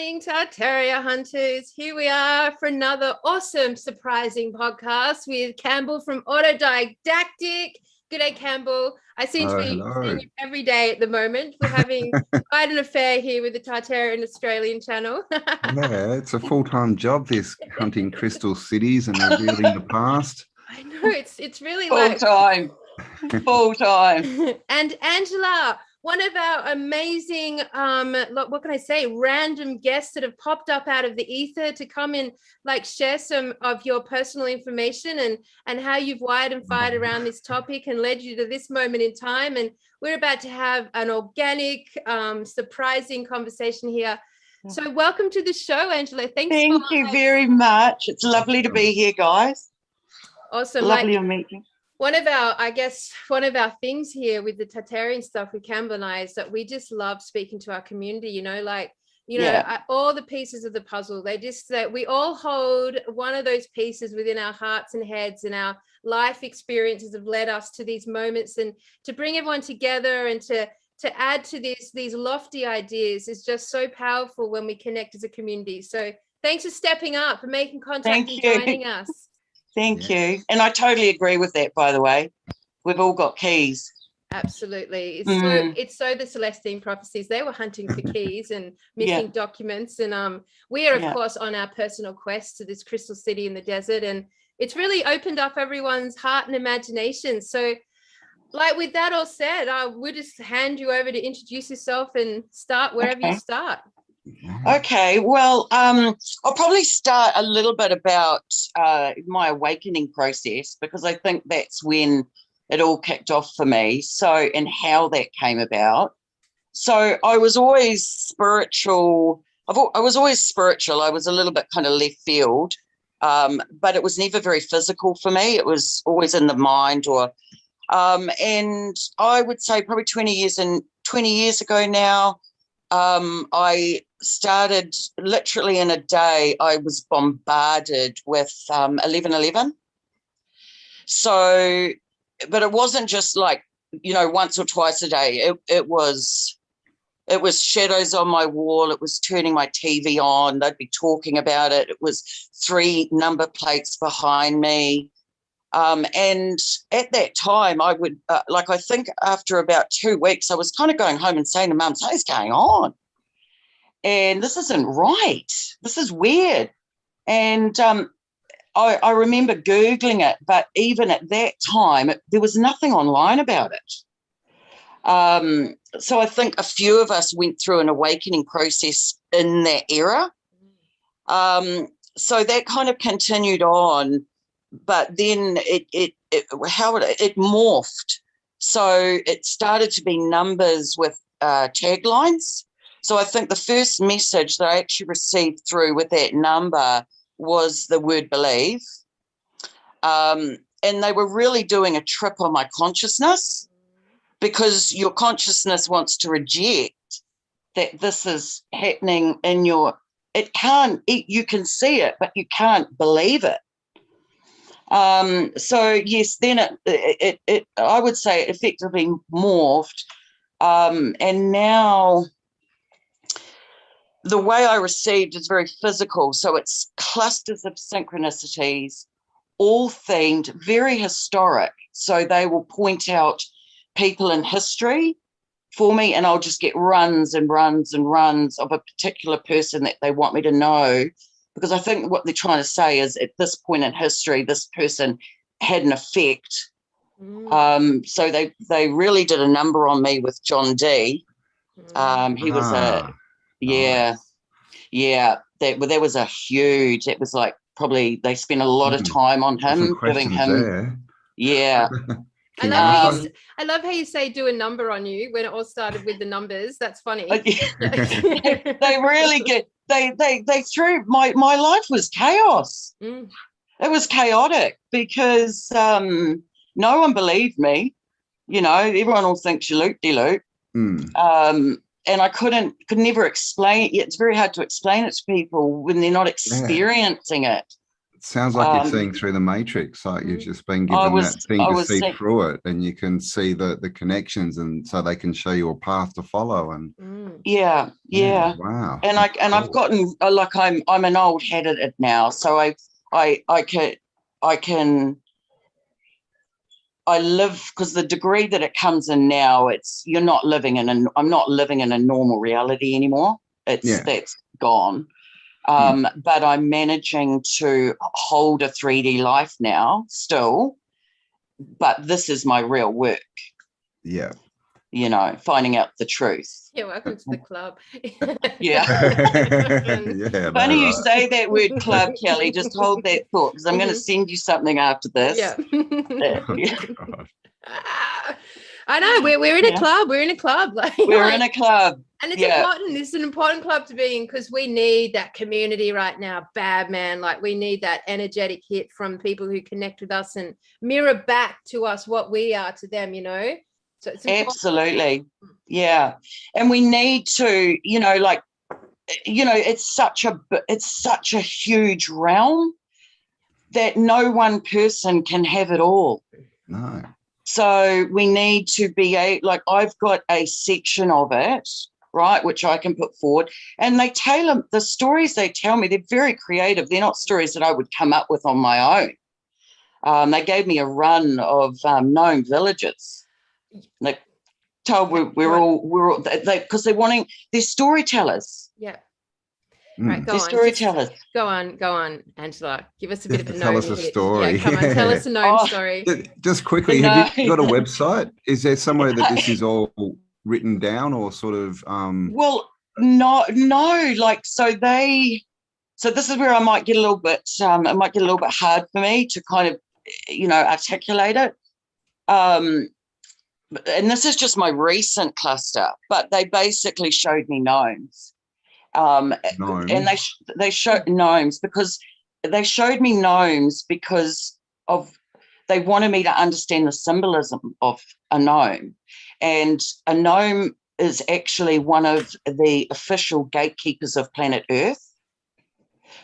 morning, Tartaria hunters. Here we are for another awesome, surprising podcast with Campbell from Autodiadactic. Good day, Campbell. I seem to be seeing you every day at the moment. We're having quite an affair here with the Tartarian Australian channel. Yeah, it's a full-time job, this hunting crystal cities and revealing the past. I know, it's really full-time. And Angela, one of our amazing, what can I say, random guests that have popped up out of the ether to come and share some of your personal information and how you've wired and fired around this topic and led you to this moment in time. And we're about to have an organic, surprising conversation here. So welcome to the show, Angela. Thank you very much. It's lovely to be here, guys. Awesome. Lovely to meet you. One of our things here with the Tartarian stuff with Campbell and I is that we just love speaking to our community, all the pieces of the puzzle. That we all hold one of those pieces within our hearts and heads, and our life experiences have led us to these moments, and to bring everyone together and to add to these lofty ideas is just so powerful when we connect as a community. So thanks for stepping up and making contact and joining us. Thank you. And I totally agree with that, by the way. We've all got keys. Absolutely. It's so the Celestine prophecies, they were hunting for keys and missing documents. And we are, of course, on our personal quest to this crystal city in the desert. And it's really opened up everyone's heart and imagination. So with that all said, we'll just hand you over to introduce yourself and start wherever you start. Okay, well, I'll probably start a little bit about my awakening process, because I think that's when it all kicked off for me. So, and how that came about. So I was always spiritual. I was always spiritual. I was a little bit kind of left field, but it was never very physical for me. It was always in the mind, and I would say probably 20 years ago now, I started literally in a day. I was bombarded with 1111. So, but it wasn't just once or twice a day. It was shadows on my wall. It was turning my TV on. They'd be talking about it. It was 3 number plates behind me. And at that time, I would, I think after about 2 weeks, I was kind of going home and saying to Mum, something's going on. And this isn't right. This is weird. And I remember Googling it, but even at that time, there was nothing online about it. So I think a few of us went through an awakening process in that era. So that kind of continued on, but then it morphed. So it started to be numbers with taglines. So I think the first message that I actually received through with that number was the word believe. And they were really doing a trip on my consciousness, because your consciousness wants to reject that this is happening in you can see it, but you can't believe it. So yes, then it I would say it effectively morphed. And now the way I received is very physical. So it's clusters of synchronicities, all themed, very historic. So they will point out people in history for me, and I'll just get runs and runs and runs of a particular person that they want me to know, because I think what they're trying to say is at this point in history, this person had an effect. So they really did a number on me with John D. He was that was a huge, it was probably they spent a lot of time on him, giving him I love how you say do a number on you when it all started with the numbers. That's funny. They really get they threw my life was chaos. It was chaotic because no one believed me. Everyone will think you loop-de-loop. And I could never explain it. It's very hard to explain it to people when they're not experiencing it. Sounds like you're seeing through the matrix, like you've just been given that thing to see through it, and you can see the connections, and so they can show you a path to follow. And yeah. Wow. And I've gotten like I'm an old head at it now, so I live, because the degree that it comes in now, I'm not living in a normal reality anymore. That's gone. But I'm managing to hold a 3D life now still, but this is my real work. Yeah. You know, finding out the truth. Yeah, welcome to the club. Yeah. Funny you say that word club, Kelly. Just hold that thought, because I'm going to send you something after this. Yeah. Oh, I know, we're in a club. We're in a club. We're in a club. And it's important. This is an important club to be in, because we need that community right now. Bad man. Like, we need that energetic hit from people who connect with us and mirror back to us what we are to them, you know? So it's important. Absolutely. Yeah. And we need to, you know, like, you know, it's such a huge realm that no one person can have it all. No. So we need to be I've got a section of it, right, which I can put forward, and the stories they tell me, they're very creative. They're not stories that I would come up with on my own. They gave me a run of gnome villages. They told we're all because they're storytellers. Yeah. Right, they're storytellers. Go on, Angela. Give us a bit of a gnome. Tell us a story. Yeah, come on, tell us a gnome story. Just quickly, have you got a website? Is there somewhere that this is all written down, or sort of? Well, no. Like, so this is where I might get a little bit. It might get a little bit hard for me to kind of, you know, articulate it. And this is just my recent cluster, but they basically showed me gnomes. And they showed gnomes because they showed me gnomes because they wanted me to understand the symbolism of a gnome. And a gnome is actually one of the official gatekeepers of planet Earth.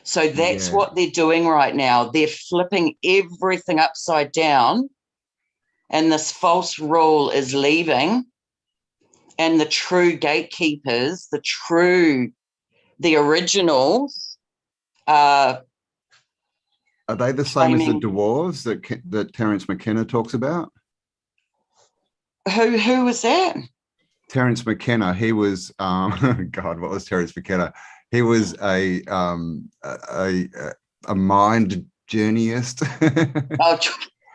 So that's what they're doing right now. They're flipping everything upside down, and this false rule is leaving, and the true gatekeepers, the originals, are they the same as the dwarves that Terence McKenna talks about? Who was that? Terence McKenna. He was God, what was Terence McKenna? He was a mind journeyist. Oh,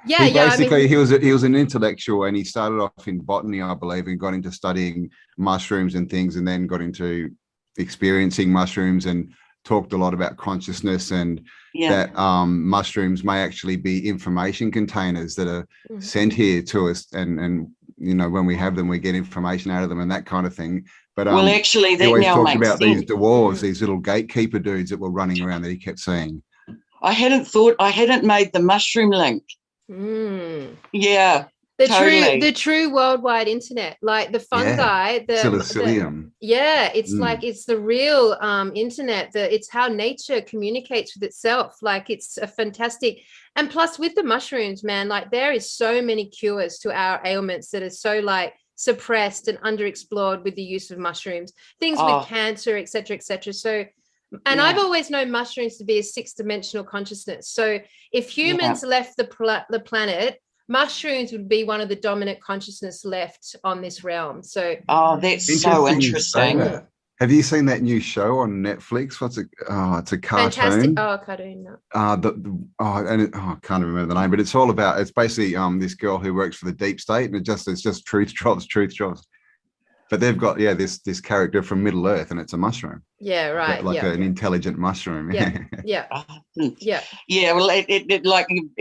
basically, he was an intellectual, and he started off in botany, I believe, and got into studying mushrooms and things, and then got into experiencing mushrooms, and talked a lot about consciousness, and that mushrooms may actually be information containers that are sent here to us, and you know, when we have them, we get information out of them and that kind of thing. But actually, he always talked about these dwarves, these little gatekeeper dudes that were running around that he kept seeing. I hadn't made the mushroom link. Yeah. The true worldwide internet, like the fungi, the Silicium. It's like, it's the real internet. It's how nature communicates with itself. Like, it's a fantastic. And plus, with the mushrooms, man, like, there is so many cures to our ailments that are so like suppressed and underexplored with the use of mushrooms. Things with cancer, etc., etc. So, and I've always known mushrooms to be a 6-dimensional consciousness. So, if humans left the planet, mushrooms would be one of the dominant consciousness left on this realm. So that's so interesting. Have you seen that new show on Netflix? What's it? Oh, it's a cartoon. Fantastic. Cartoon. No. I can't remember the name, but it's all about. It's basically this girl who works for the deep state, and it's just truth drops. But they've got this character from Middle Earth, and it's a mushroom. Yeah, right. Like an intelligent mushroom. Yeah. Well,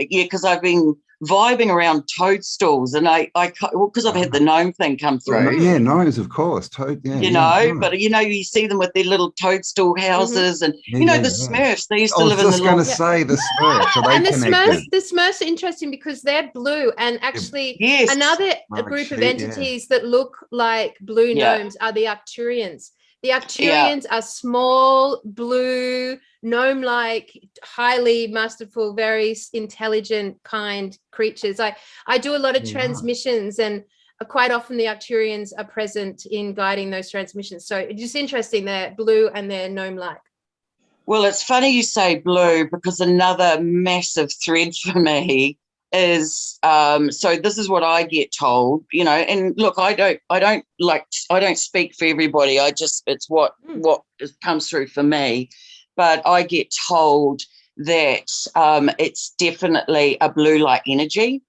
because I've been vibing around toadstools, and because I've had the gnome thing come through. Yeah, gnomes, of course. But you see them with their little toadstool houses, and the Smurfs. They used to live in the. I was just going to say the Smurfs. Are they and connected? the Smurfs are interesting because they're blue, and actually another group of entities that look like blue gnomes are the Arcturians. The Arcturians are small, blue, gnome-like highly masterful, very intelligent, kind creatures. I do a lot of transmissions, and quite often the Arcturians are present in guiding those transmissions. So it's just interesting, they're blue and they're gnome-like. Well, it's funny you say blue, because another massive thread for me is so this is what I get told, you know, and look, I don't speak for everybody. It's what comes through for me, but I get told that it's definitely a blue light energy.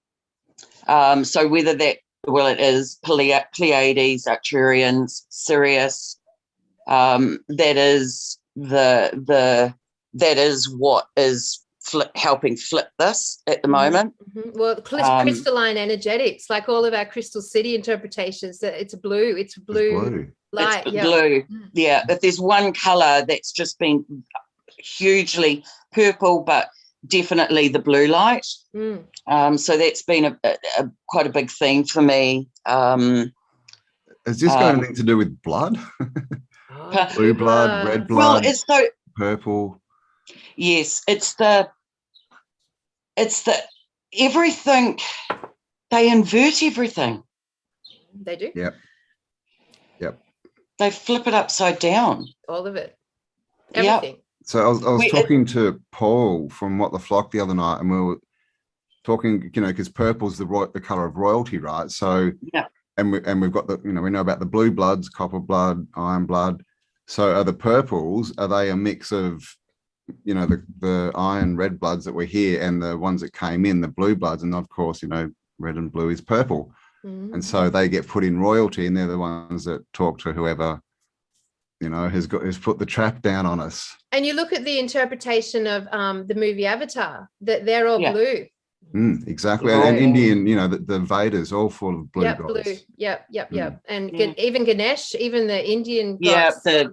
So whether that, well, it is Pleiades, Arcturians, Sirius, that is that is what is helping flip this at the moment. Well, crystalline energetics, like all of our Crystal City interpretations, that it's blue light. It's blue. Yeah, if there's one color that's just been hugely purple, but definitely the blue light. So that's been a quite a big theme for me. Is this got anything to do with blood? Blue blood, red blood, well, it's so purple. Yes, it's the everything. They invert everything. They do. Yep. They flip it upside down. All of it. Everything. Yep. So I was talking to Paul from What the Flock the other night, and we were talking, you know, because purple's the color of royalty, right? So yeah. And we've got the, you know, we know about the blue bloods, copper blood, iron blood. So are the purples, are they a mix of, you know, the iron red bloods that were here and the ones that came in, the blue bloods, and of course, you know, red and blue is purple. And so they get put in royalty, and they're the ones that talk to whoever, you know, has put the trap down on us. And you look at the interpretation of the movie Avatar, that they're all blue. Exactly. And Indian, you know, the Vedas all full of blue gods. Blue. Yep. And even Ganesh, even the Indian gods. They're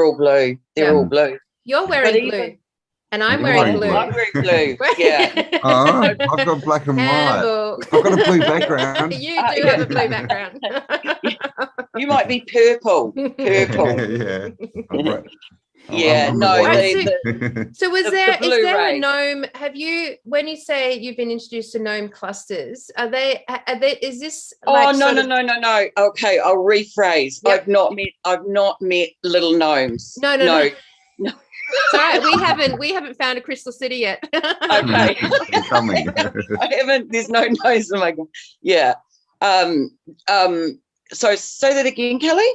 all blue. They're all blue. You're wearing blue. And I'm wearing blue. I'm wearing blue. Yeah. Oh, I've got black and white. I've got a blue background. You do have a blue background. You might be purple. Yeah. Right. Yeah, so is there a gnome? Have you, when you say you've been introduced to gnome clusters, are they is this like no. Okay, I'll rephrase. Yep. I've not met little gnomes. No. Sorry, we haven't found a Crystal City yet. Okay. Coming. I haven't, there's no gnomes. Oh my God. Yeah. So say that again, Kelly.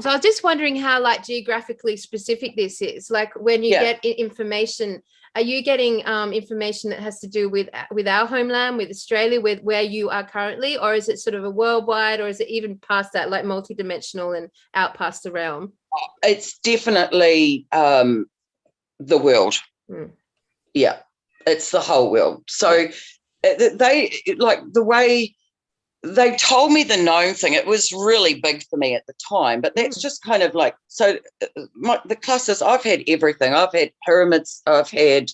So I was just wondering how, like, geographically specific this is. Like, when you get information, are you getting information that has to do with our homeland, with Australia, with where you are currently, or is it sort of a worldwide, or is it even past that, like multidimensional and out past the realm? It's definitely the world. Yeah, it's the whole world. So they, like, the way they told me the gnome thing, it was really big for me at the time, but that's just kind of like, so the clusters, I've had everything. I've had pyramids, I've had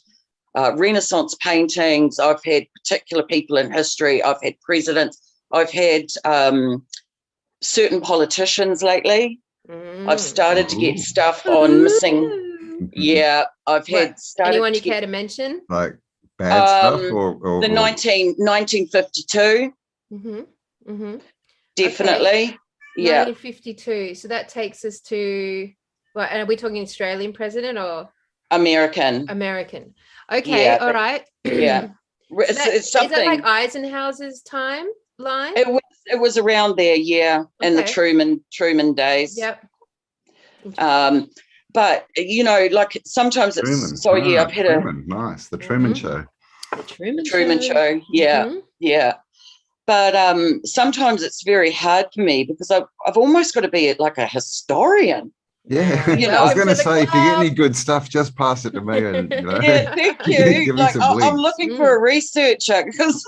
Renaissance paintings, I've had particular people in history, I've had presidents, I've had certain politicians lately. I've started to get stuff on missing. Yeah, I've had anyone you care to mention? Like bad stuff or the 1952. Definitely. Okay. Yeah. 1952. So that takes us to, well, are we talking Australian president or American? Okay. Yeah, all right. Yeah. It's something. Is that like Eisenhower's timeline? It was around there, yeah, in the Truman days. Yep. But you know, like sometimes it's Truman. so yeah, I've had Truman. Nice, the Truman Show. The Truman Show. Yeah, yeah. But sometimes it's very hard for me because I've almost got to be like a historian. Yeah, you know, I was going to say, if you get any good stuff, just pass it to me. And, you know, yeah, thank you. Like, I'm looking for a researcher because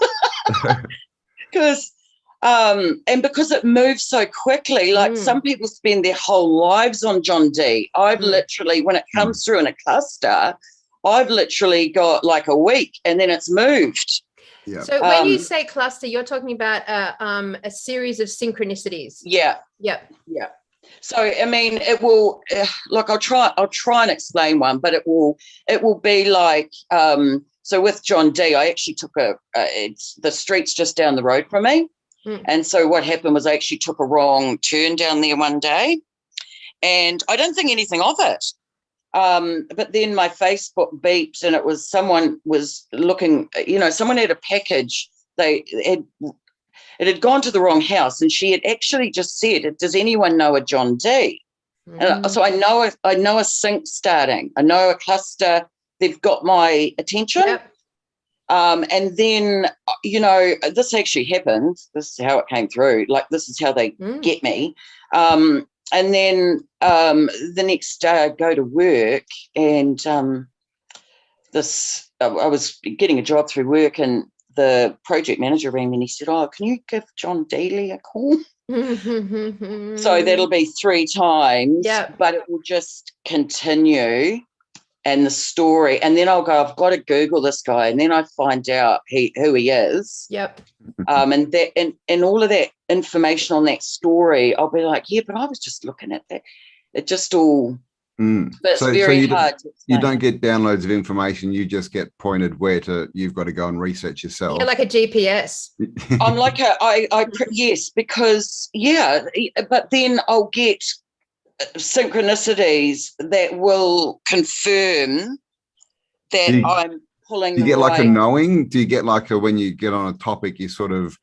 and because it moves so quickly, like some people spend their whole lives on John Dee. I've literally, when it comes through in a cluster, I've literally got like a week and then it's moved. Yeah. So when you say cluster, you're talking about a series of synchronicities. Yeah. Yep. Yeah. So I mean, it will. Like I'll try and explain one, but it will be like. So with John D, I actually took it's the street's just down the road from me, and so what happened was I actually took a wrong turn down there one day, and I didn't think anything of it. But then my Facebook beeped, and it was someone was looking. Someone had a package. It had gone to the wrong house, and she had actually just said, "Does anyone know a John D?" And so I know a sync starting. I know a cluster. They've got my attention. Yep. And then, this actually happened. This is how it came through. Like, this is how they get me. And then the next day I go to work, and I was getting a job through work, and the project manager rang me and he said, "Oh, can you give John Daly a call?" So that'll be 3 times, but it will just continue. And the story, and then I'll go, I've got to Google this guy, and then I find out who he is. Yep. And that and all of that information on that story, I'll be like, yeah, but I was just looking at that. It just all. But it's very hard. You don't get downloads of information. You just get pointed where you've got to go and research yourself. Yeah, like a GPS. I'm like yes, because but then I'll get synchronicities that will confirm that I'm pulling. Do you get like a knowing? Do you get like when you get on a topic, you sort of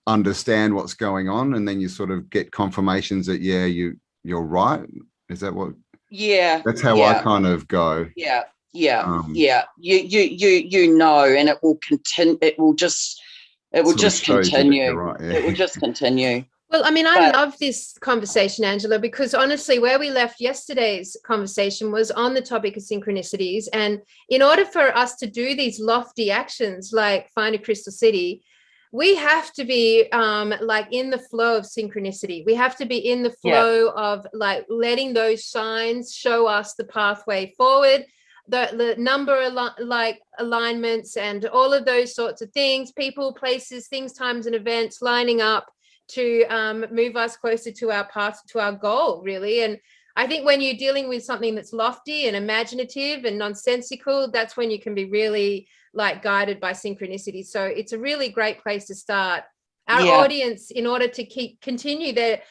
understand what's going on, and then you sort of get confirmations that you're right? Is that what? Yeah, that's how I kind of go. Yeah. You and it will continue. It will just continue. Right, yeah. It will just continue. Well, I mean, I love this conversation, Angela, because honestly, where we left yesterday's conversation was on the topic of synchronicities. And in order for us to do these lofty actions like find a crystal city, we have to be like in the flow of synchronicity. We have to be in the flow of like letting those signs show us the pathway forward, the number alignments and all of those sorts of things, people, places, things, times and events lining up to move us closer to our path, to our goal, really. And I think when you're dealing with something that's lofty and imaginative and nonsensical, that's when you can be really like guided by synchronicity. So it's a really great place to start. Our audience, in order to continue their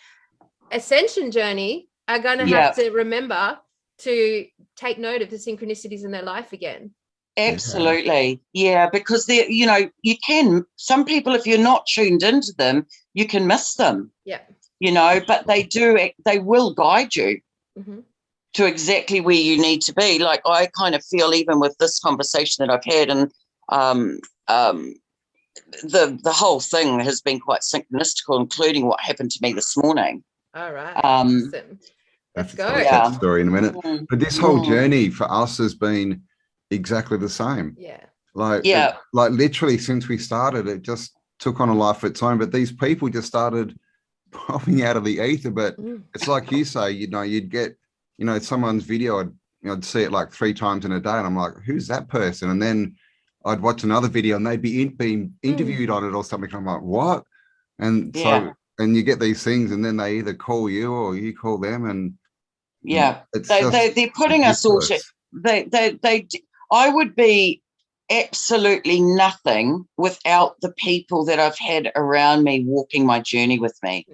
ascension journey, are going to have to remember to take note of the synchronicities in their life again. Absolutely. Yeah, because you can, some people, if you're not tuned into them, you can miss them. Yeah. But they will guide you to exactly where you need to be. Like I kind of feel, even with this conversation that I've had, and the whole thing has been quite synchronistical, including what happened to me this morning. All right. Awesome. Let's go. That story in a minute. But this whole journey for us has been exactly the same. Like literally since we started, it just took on a life of its own. But these people just started popping out of the ether. But it's like you say, you'd get, someone's video, I'd see it like 3 times in a day, and I'm like, who's that person? And then I'd watch another video and they'd be being interviewed on it or something. I'm like, what? And so, and you get these things, and then they either call you or you call them, and they're putting us all to, I would be absolutely nothing without the people that I've had around me walking my journey with me.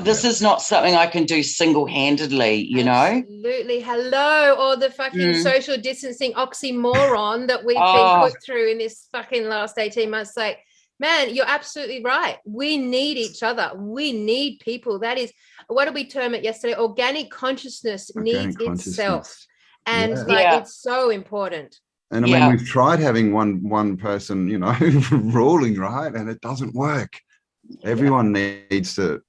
This is not something I can do single-handedly, Absolutely. Hello, or the fucking social distancing oxymoron that we've been put through in this fucking last 18 months. Like, man, you're absolutely right. We need each other. We need people. That is, what did we term it yesterday? Organic consciousness needs itself. And it's so important. And I mean, we've tried having one person, ruling, right? And it doesn't work. Everyone needs to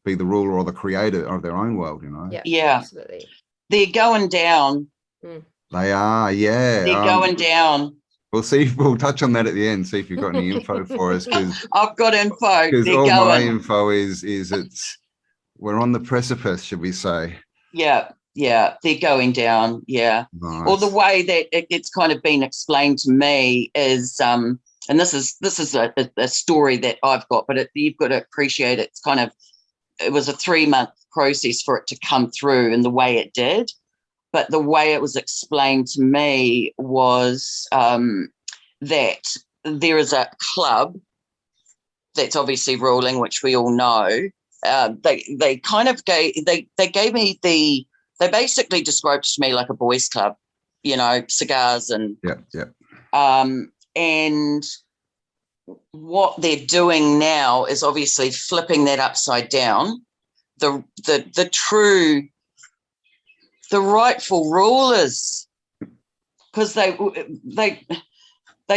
be the ruler or the creator of their own world, Absolutely. They're going down. They are, yeah. They're going down. We'll see. We'll touch on that at the end. See if you've got any info for us. I've got info. Because all my info is we're on the precipice, should we say? Yeah, they're going down. Yeah. Nice. Or the way that it's kind of been explained to me is, and this is a story that I've got, but you've got to appreciate it's kind of it was a 3-month process for it to come through in the way it did. But the way it was explained to me was that there is a club that's obviously ruling, which we all know. They kind of gave me they basically described it to me like a boys' club, cigars and and what they're doing now is obviously flipping that upside down. The rightful rulers, because they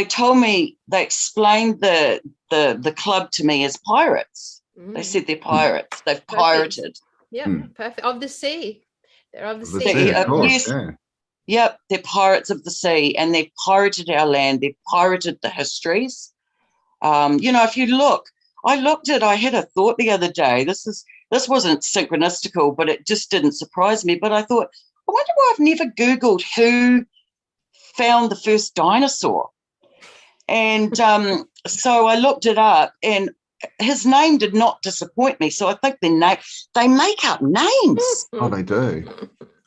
told me, they explained the club to me as pirates. They said they're pirates. They've pirated. Yeah, perfect. Of the sea. They're of the sea. Yes. Yep, they're pirates of the sea, and they've pirated our land. They've pirated the histories. If you look, I had a thought the other day. This wasn't synchronistical, but it just didn't surprise me. But I thought, I wonder why I've never Googled who found the first dinosaur. And so I looked it up, and his name did not disappoint me. So I think they make up names. Oh, they do.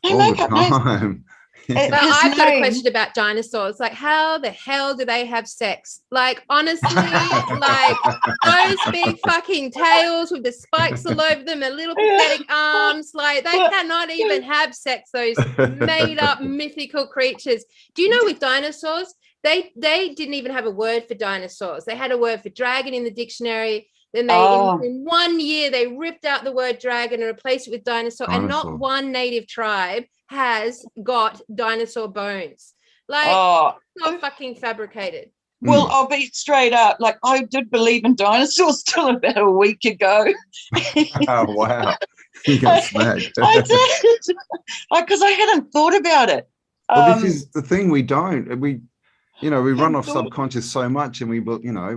They make up names. But I've got a question about dinosaurs. Like, how the hell do they have sex? Like, honestly, like those big fucking tails with the spikes all over them and little pathetic arms, like they cannot even have sex, those made up mythical creatures. Do you know with dinosaurs, they didn't even have a word for dinosaurs. They had a word for dragon in the dictionary. Then they, in 1 year, they ripped out the word dragon and replaced it with dinosaur. And not one native tribe has got dinosaur bones. Like, not fucking fabricated. Well, I'll be straight up. Like, I did believe in dinosaurs till about a week ago. Oh, wow. You got smacked. I did. Because I hadn't thought about it. Well, this is the thing. We don't. We run off subconscious so much, and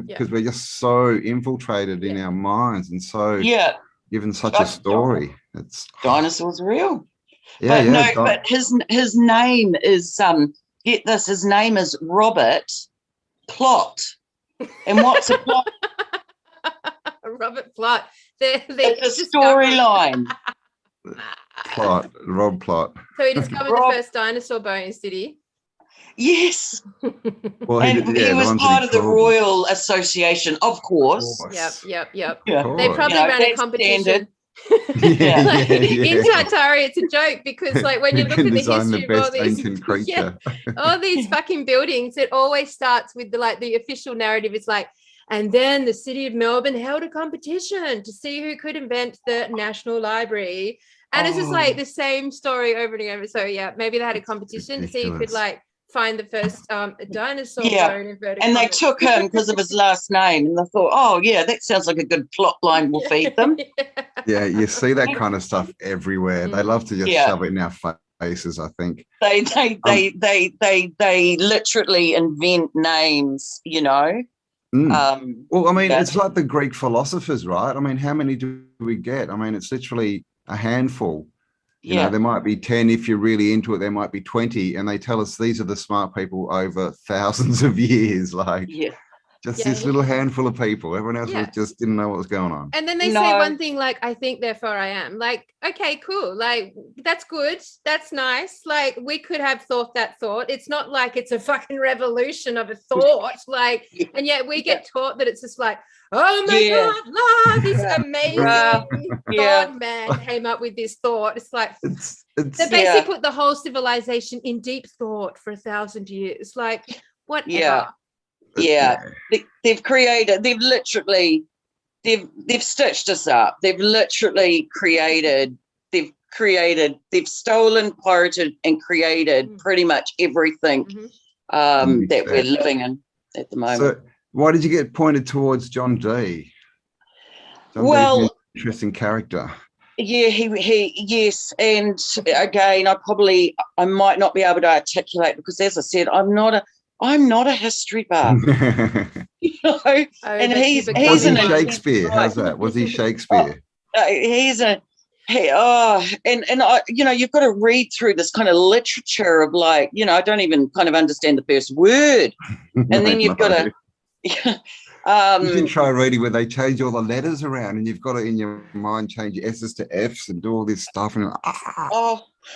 because we're just so infiltrated in our minds and so given such a story. It's dinosaurs are real. Yeah, but his name is get this, his name is Robert Plot. And what's a plot? Robert Plot. It's a storyline. Rob Plot. So he discovered the first dinosaur bones, did he? Yes. Well, he was part of the Royal Association, of course. Yep. Yeah. They probably ran a competition. In Tartaria, it's a joke because, like, when you look at the history of all these, all these fucking buildings, it always starts with the official narrative. It's like, and then the city of Melbourne held a competition to see who could invent the National Library, and it's just like the same story over and over. So maybe they had a competition to see who could find the first dinosaur bone inverted and they took him because of his last name, and they thought, that sounds like a good plot line, we'll feed them. You see that kind of stuff everywhere. They love to just shove it in our faces, I think. They literally invent names, well, I mean, it's like the Greek philosophers, right? I mean, how many do we get? I mean, it's literally a handful. You know, there might be 10 if you're really into it. There might be 20, and they tell us these are the smart people over thousands of years. This little handful of people. Everyone else just didn't know what was going on. And then they say one thing like, "I think, therefore I am." Like, okay, cool. Like, that's good. That's nice. Like, we could have thought that thought. It's not like it's a fucking revolution of a thought. Like, and yet we get taught that it's just like, oh my God, this amazing thought man came up with this thought. It's like they basically put the whole civilization in deep thought for 1,000 years. Like, whatever. They've created, they've stitched us up. They've literally they've stolen, pirated, and created pretty much everything that we're living in at the moment. So why did you get pointed towards John Dee? Dee's an interesting character. Yeah, yes. And again, I might not be able to articulate because, as I said, I'm not a history buff. And he's an Shakespeare. How's that? Was he Shakespeare? You've got to read through this kind of literature of I don't even kind of understand the first word, and then you've got to. You can try reading where they change all the letters around, and you've got to in your mind change your S's to F's and do all this stuff, and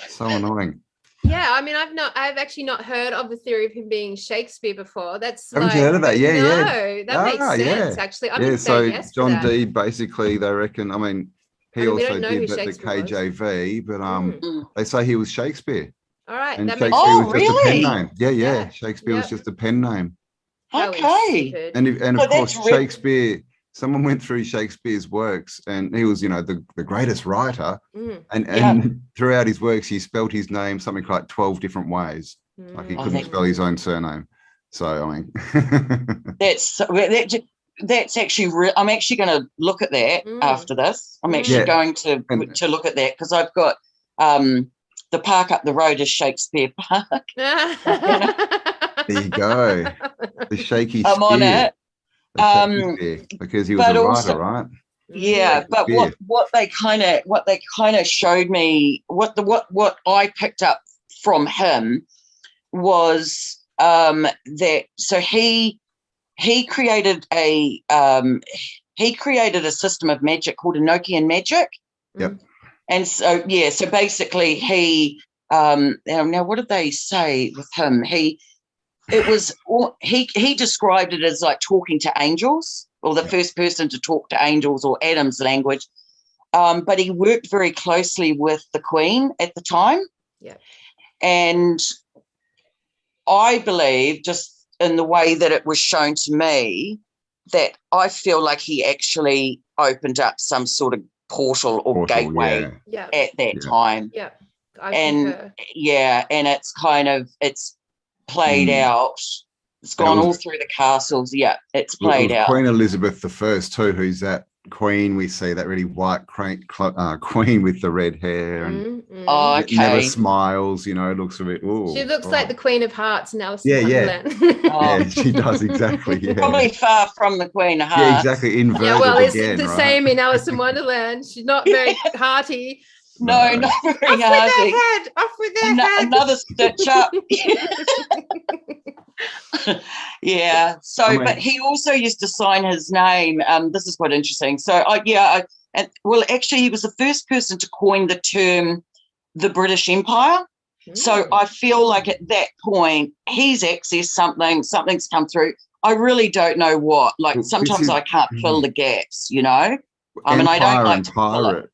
so annoying. Yeah, I mean, I've actually not heard of the theory of him being Shakespeare before. Haven't you heard of that? Yeah, no, that makes sense. Actually, I'm so yes John Dee basically, they reckon. I mean, he also did the KJV, but they say he was Shakespeare. All right, and that Shakespeare makes was just a pen name. Yeah. Shakespeare was just a pen name. Okay, and of course Shakespeare. Someone went through Shakespeare's works, and he was, the greatest writer. And throughout his works, he spelled his name something like 12 different ways. Like he couldn't spell his own surname. So I mean, that's actually I'm actually going to look at that after this. I'm actually going to look at that, because I've got the park up the road is Shakespeare Park. There you go. The shaky. I'm on it. Because he was a writer, right? Yeah, but what they kind of showed me, what I picked up from him was that so he created a system of magic called Enochian magic. Yep. And so basically he now what did they say with him? He described it as like talking to angels, or the first person to talk to angels, or Adam's language. But he worked very closely with the Queen at the time. Yeah. And I believe, just in the way that it was shown to me, that I feel like he actually opened up some sort of portal or gateway at that time. Yeah. And it's kind of, it's played out. It's gone all through the castles. Yeah, it's played out. Queen Elizabeth I too, who's that queen we see, that really white queen with the red hair and never smiles, looks a bit. She looks like the Queen of Hearts in Alice in Wonderland. Yeah, she does, exactly. Yeah. Probably far from the Queen of Hearts. Yeah, exactly. Inverted. Yeah, well, it's the same in Alice in Wonderland. She's not very hearty. No, not very hearty. Off with their head. Another stitch up. Yeah. So, but he also used to sign his name. This is quite interesting. So, actually, he was the first person to coin the term the British Empire. So I feel like at that point he's accessed something. Something's come through. I really don't know what. Like sometimes I can't fill the gaps. I mean, I don't like to fill it.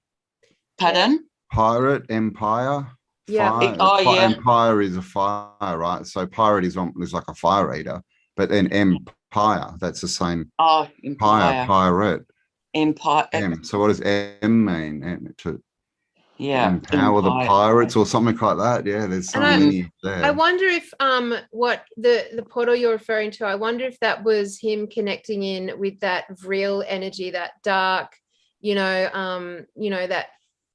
Pardon? Pirate, empire. Yeah. Empire is a fire, right? So pirate is like a fire eater, but then empire, that's the same. Oh, empire. Pirate. Empire. So what does M mean? Empower the empire. Pirates or something like that. Yeah, there's something there. I wonder if what the portal you're referring to, I wonder if that was him connecting in with that real energy, that dark, that.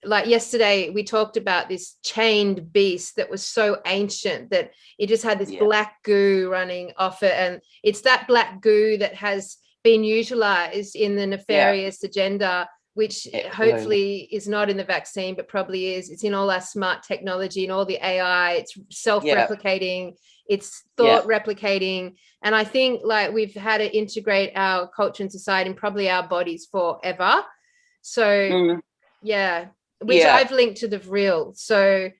Like yesterday, we talked about this chained beast that was so ancient that it just had this black goo running off it. And it's that black goo that has been utilized in the nefarious agenda, which hopefully is not in the vaccine, but probably is. It's in all our smart technology and all the AI. It's self-replicating. It's thought replicating. And I think like we've had to integrate our culture and society and probably our bodies forever. So, which I've linked to the real. So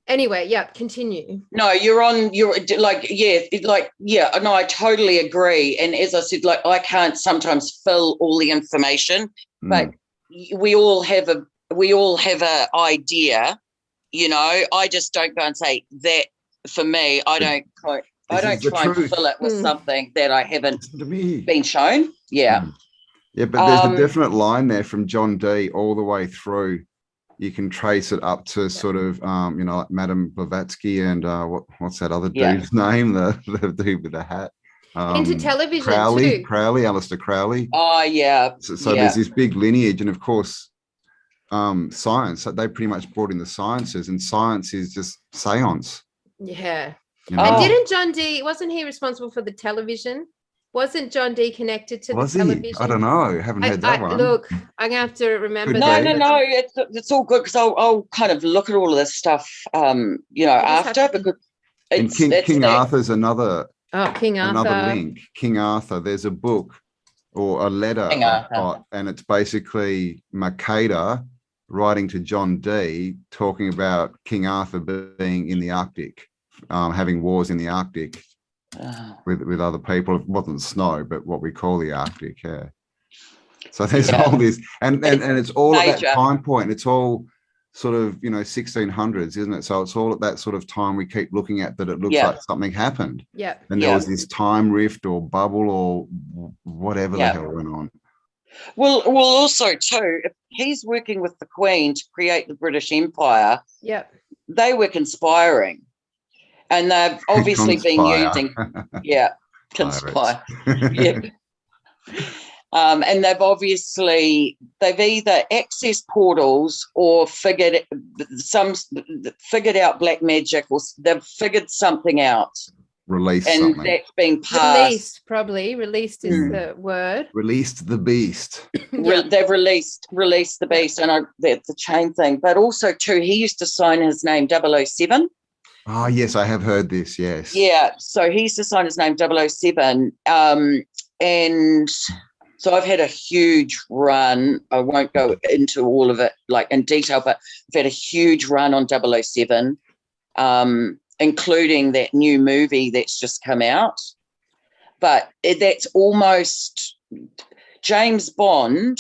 anyway, continue. No, no, I totally agree. And as I said, like I can't sometimes fill all the information, but we all have a idea, I just don't go and say that for me. I don't try and fill it with something that I haven't been shown. Yeah. Yeah, but there's a definite line there from John Dee all the way through. You can trace it up to sort of, like Madame Blavatsky and what's that other dude's name? The dude with the hat. Into television too. Alistair Crowley. Oh, yeah. So there's this big lineage. And of course, science, they pretty much brought in the sciences, and science is just seance. Yeah. And didn't John Dee, wasn't he responsible for the television? Wasn't John Dee connected to the television? I don't know. I haven't heard that one. Look, I'm going to have to remember that. No. It's all good because I'll kind of look at all of this stuff, after. Because King Arthur's another. Oh, King Arthur. Another link. King Arthur. There's a book or a letter King I've Arthur. got, and it's basically Makeda writing to John Dee talking about King Arthur being in the Arctic, having wars in the Arctic with other people. It wasn't snow, but what we call the Arctic, yeah. So there's all this, and it's all at that time point. It's all sort of, 1600s, isn't it? So it's all at that sort of time we keep looking at that it looks like something happened. Yeah. And there was this time rift or bubble or whatever the hell went on. Well, also too, if he's working with the Queen to create the British Empire, they were conspiring, and they've obviously been using, conspire, and they've either accessed portals or figured out black magic, or they've figured something out. Released and something. That's been passed. Released is the word. Released the beast. They've released the beast, and that's the chain thing. But also too, he used to sign his name 007. Oh yes, I have heard this. Yes. Yeah, so he used to sign his name 007, and so I've had a huge run. I won't go into all of it like in detail, but I've had a huge run on 007. Including that new movie that's just come out. But that's almost James Bond,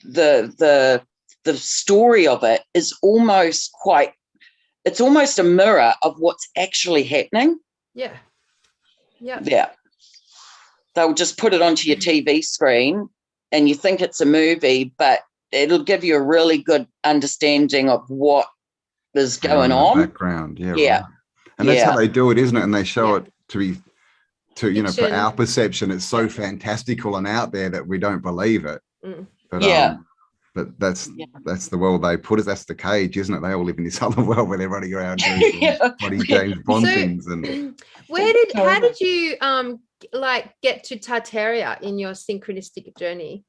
the story of it is almost it's almost a mirror of what's actually happening. Yeah. They'll just put it onto your TV screen and you think it's a movie, but it'll give you a really good understanding of what is going on. Background, right. And that's how they do it, isn't it? And they show it to for our perception, it's so fantastical and out there that we don't believe it. But that's the world they put us. That's the cage, isn't it? They all live in this other world where they're running around doing bloody James Bond things. And how did you get to Tartaria in your synchronistic journey?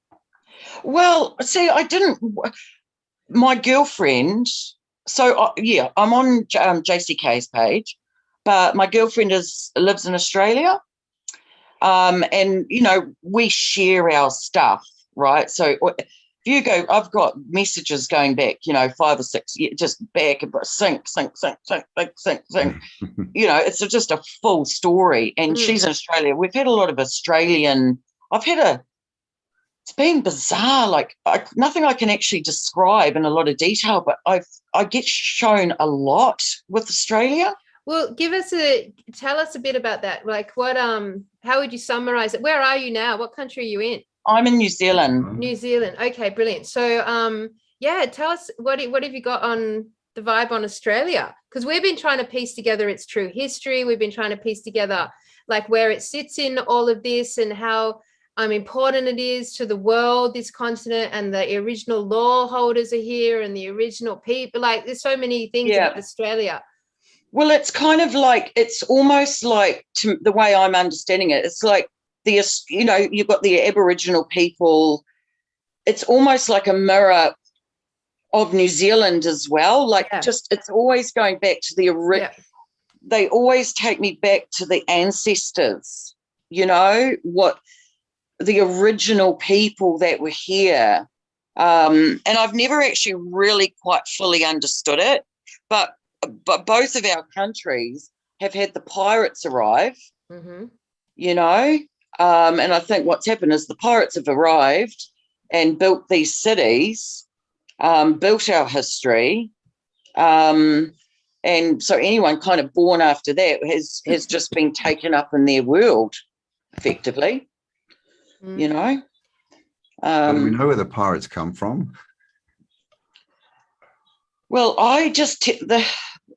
Well, see, I didn't. My girlfriend. So I'm on JCK's page, but my girlfriend lives in Australia, and we share our stuff, right? So if you go, I've got messages going back, 5 or 6 years, just back and sync. It's just a full story, and she's in Australia. We've had a lot of Australian. It's been bizarre, nothing I can actually describe in a lot of detail, but I get shown a lot with Australia. Well, tell us a bit about that. Like what, how would you summarize it? Where are you now? What country are you in? I'm in New Zealand. New Zealand. Okay, brilliant. So, tell us what have you got on the vibe on Australia? Because we've been trying to piece together its true history. We've been trying to piece together where it sits in all of this and how important it is to the world, this continent, and the original law holders are here and the original people. There's so many things about Australia. Well, it's kind of it's almost like, to the way I'm understanding it, it's like you've got the Aboriginal people. It's almost like a mirror of New Zealand as well. It's always going back to the they always take me back to the ancestors, what the original people that were here. And I've never actually really quite fully understood it, but both of our countries have had the pirates arrive, and I think what's happened is the pirates have arrived and built these cities, built our history, and so anyone kind of born after that has just been taken up in their world, effectively. Do we know where the pirates come from? Well, I just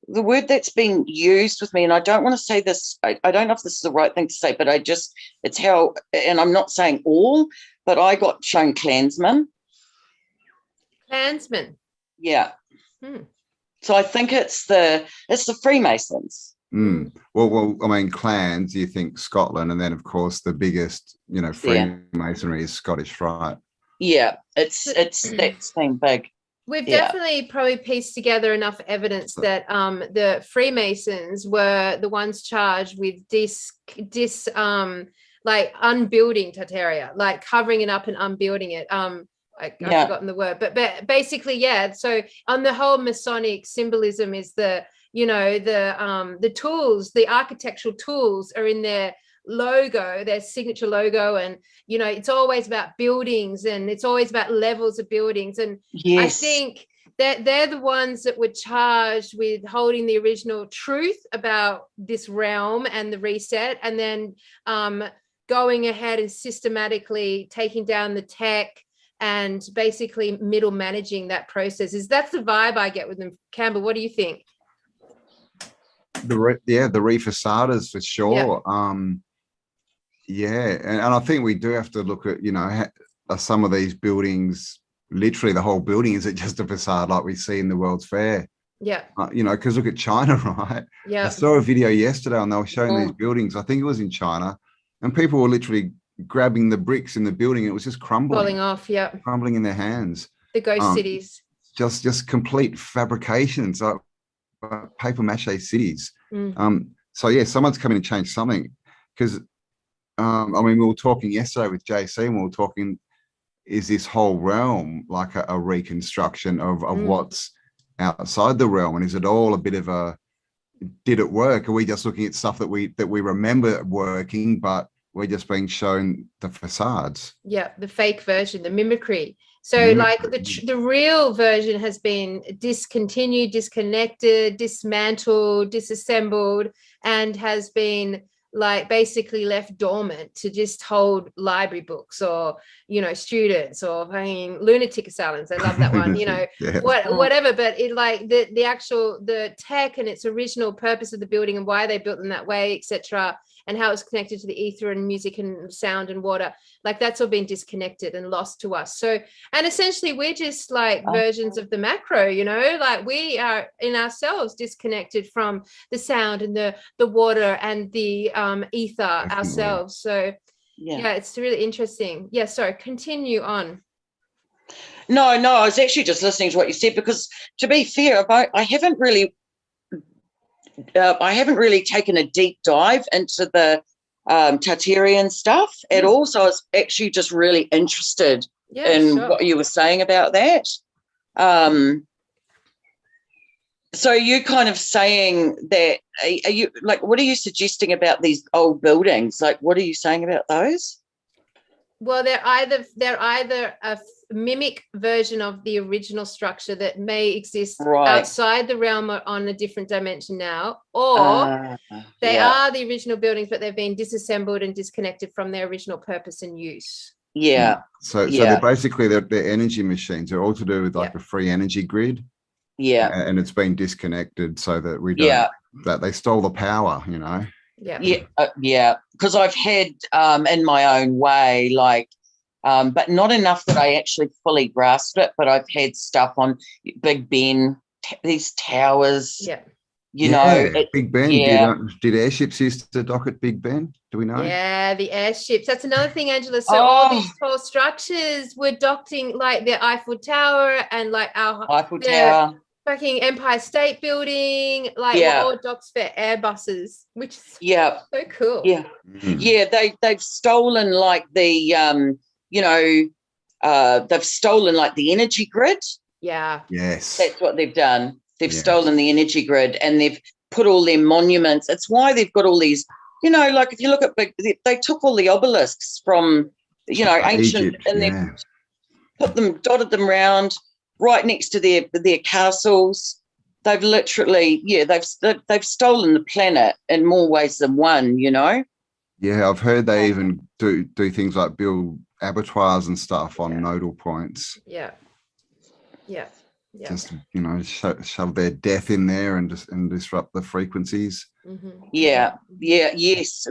the word that's been used with me, and I don't want to say this, I don't know if this is the right thing to say, but it's how, and I'm not saying all, but I got shown Klansmen. Klansmen. Yeah. So I think it's the Freemasons. Well, I mean, clans, you think Scotland, and then of course the biggest, Freemasonry is Scottish Rite. Yeah, it's that's been big. We've definitely probably pieced together enough evidence that the Freemasons were the ones charged with like unbuilding Tartaria, like covering it up and unbuilding it. I've forgotten the word, but basically, yeah. So on the whole Masonic symbolism is the tools, the architectural tools are in their logo, their signature logo, and it's always about buildings, and it's always about levels of buildings. And I think that they're the ones that were charged with holding the original truth about this realm and the reset, and then going ahead and systematically taking down the tech and basically middle managing that process. That's the vibe I get with them. Campbell, what do you think? The Reef Asadas for sure. And I think we do have to look at, are some of these buildings, literally the whole building, is it just a facade like we see in the World's Fair? Yeah. Because look at China, right? Yeah. I saw a video yesterday and they were showing these buildings. I think it was in China, and people were literally grabbing the bricks in the building. It was just crumbling. Falling off, crumbling in their hands. The ghost cities. Just complete fabrications, like paper mache cities. So yeah, someone's coming to change something, because we were talking yesterday with JC, and we were talking, is this whole realm like a reconstruction of what's outside the realm, and is it all a bit of a, did it work? Are we just looking at stuff that we remember working, but we're just being shown the facades? Yeah, the fake version, the mimicry. So like the real version has been discontinued, disconnected, dismantled, disassembled, and has been like basically left dormant to just hold library books, or students, or lunatic asylums. I love that one. Whatever. But it, like the tech and its original purpose of the building and why they built them that way, etc., and how it's connected to the ether and music and sound and water, like that's all been disconnected and lost to us. So, and essentially we're just like versions of the macro, like we are in ourselves disconnected from the sound and the water and the ether ourselves. So yeah, it's really interesting. Yeah, sorry, continue on. No, I was actually just listening to what you said, because to be fair, I haven't really taken a deep dive into the Tartarian stuff at all. So I was actually just really interested in what you were saying about that. So you're kind of saying that, are you like, what are you suggesting about these old buildings? Like, what are you saying about those? Well, they're either a mimic version of the original structure that may exist outside the realm or on a different dimension now, or they are the original buildings, but they've been disassembled and disconnected from their original purpose and use. So they're basically they're energy machines. They're all to do with like a free energy grid. And it's been disconnected so that we don't that they stole the power, because I've had in my own way, like but not enough that I actually fully grasped it, but I've had stuff on Big Ben, these towers, Big Ben. Did airships used to dock at Big Ben? Do we know? Yeah, the airships. That's another thing, Angela. So all these tall structures were docking, like the Eiffel Tower and like our Eiffel Tower, fucking Empire State Building, like all docks for Airbuses, which is so cool. They've stolen like the they've stolen like the energy grid. That's what they've done. They've stolen the energy grid, and they've put all their monuments. It's why they've got all these, like if you look at they took all the obelisks from ancient Egypt, and they've put them, dotted them around right next to their castles. They've literally they've stolen the planet in more ways than one. I've heard they even do things like build abattoirs and stuff on nodal points. Just shove their death in there and disrupt the frequencies. Yes,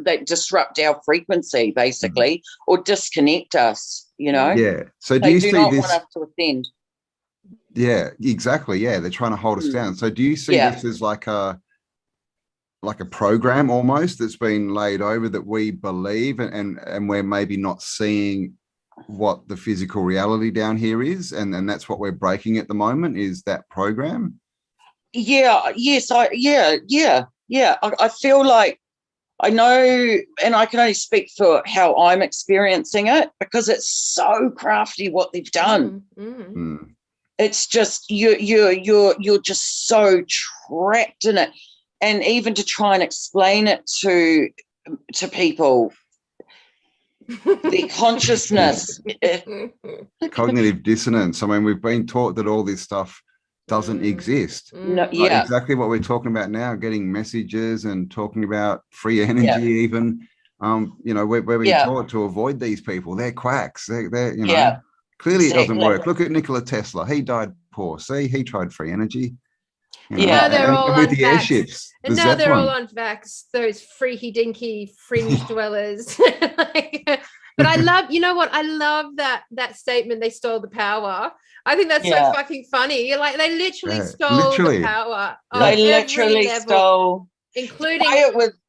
they disrupt our frequency basically, or disconnect us. So do you see not this? Want us to offend. Yeah, exactly. Yeah, they're trying to hold us down. So do you see this as like a program almost that's been laid over that we believe, and we're maybe not seeing what the physical reality down here is, and that's what we're breaking at the moment, is that program? I feel like I know, and I can only speak for how I'm experiencing it, because it's so crafty what they've done. It's just you're just so trapped in it, and even to try and explain it to people, the consciousness, cognitive dissonance. I mean, we've been taught that all this stuff doesn't exist. No, like exactly what we're talking about now, getting messages and talking about free energy, even. You know, we're being taught to avoid these people. They're quacks. They're you know, clearly it doesn't work. Look at Nikola Tesla. He died poor. See, he tried free energy. You know? Now they're all with on the airships. and now they're all on vax, those freaky dinky fringe dwellers. But I love, you know what? I love that statement, they stole the power. I think that's so fucking funny. Like, they literally stole the power. They literally stole, including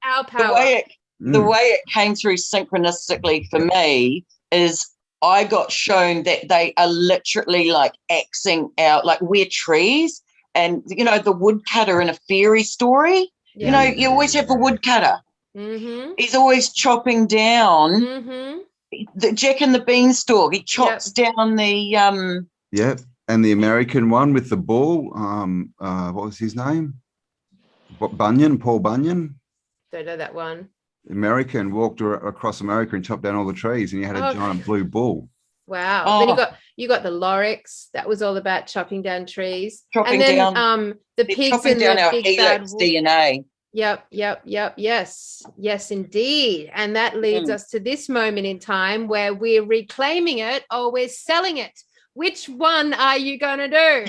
our power. The way it came through synchronistically for me is I got shown that they are literally like axing out, like we're trees. And, you know, the woodcutter in a fairy story, you know, you always have a woodcutter. He's always chopping down the Jack and the Beanstalk. He chops down the and the American one with the bull, what was his name? Paul Bunyan. Don't know that one. American walked across America and chopped down all the trees, and he had a giant blue bull. Wow. Then you got the Lorex. That was all about chopping down trees. Chopping down the pigs and down the our big helix bad DNA. Yep. Yes, indeed. And that leads us to this moment in time where we're reclaiming it or we're selling it. Which one are you going to do?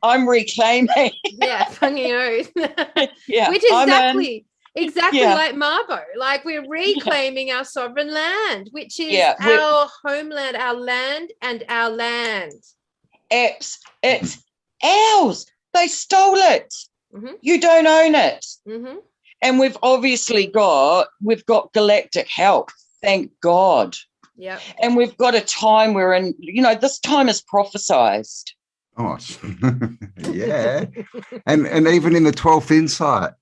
I'm reclaiming. Yeah, funny oath. Which is exactly like Mabo. Like, we're reclaiming our sovereign land, which is our homeland, our land and our land. It's ours. They stole it. You don't own it. And we've obviously got galactic help. Thank God. Yeah. And we've got a time we're in, you know, this time is prophesized. Oh, yeah. and even in the 12th insight.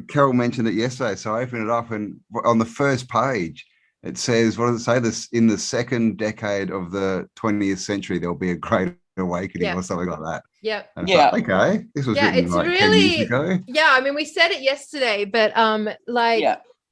Carol mentioned it yesterday, so I opened it up, and on the first page it says, what does it say? This, in the second decade of the 20th century there'll be a great awakening or something like that. Okay, this was written like really 10 years ago. I mean, we said it yesterday, but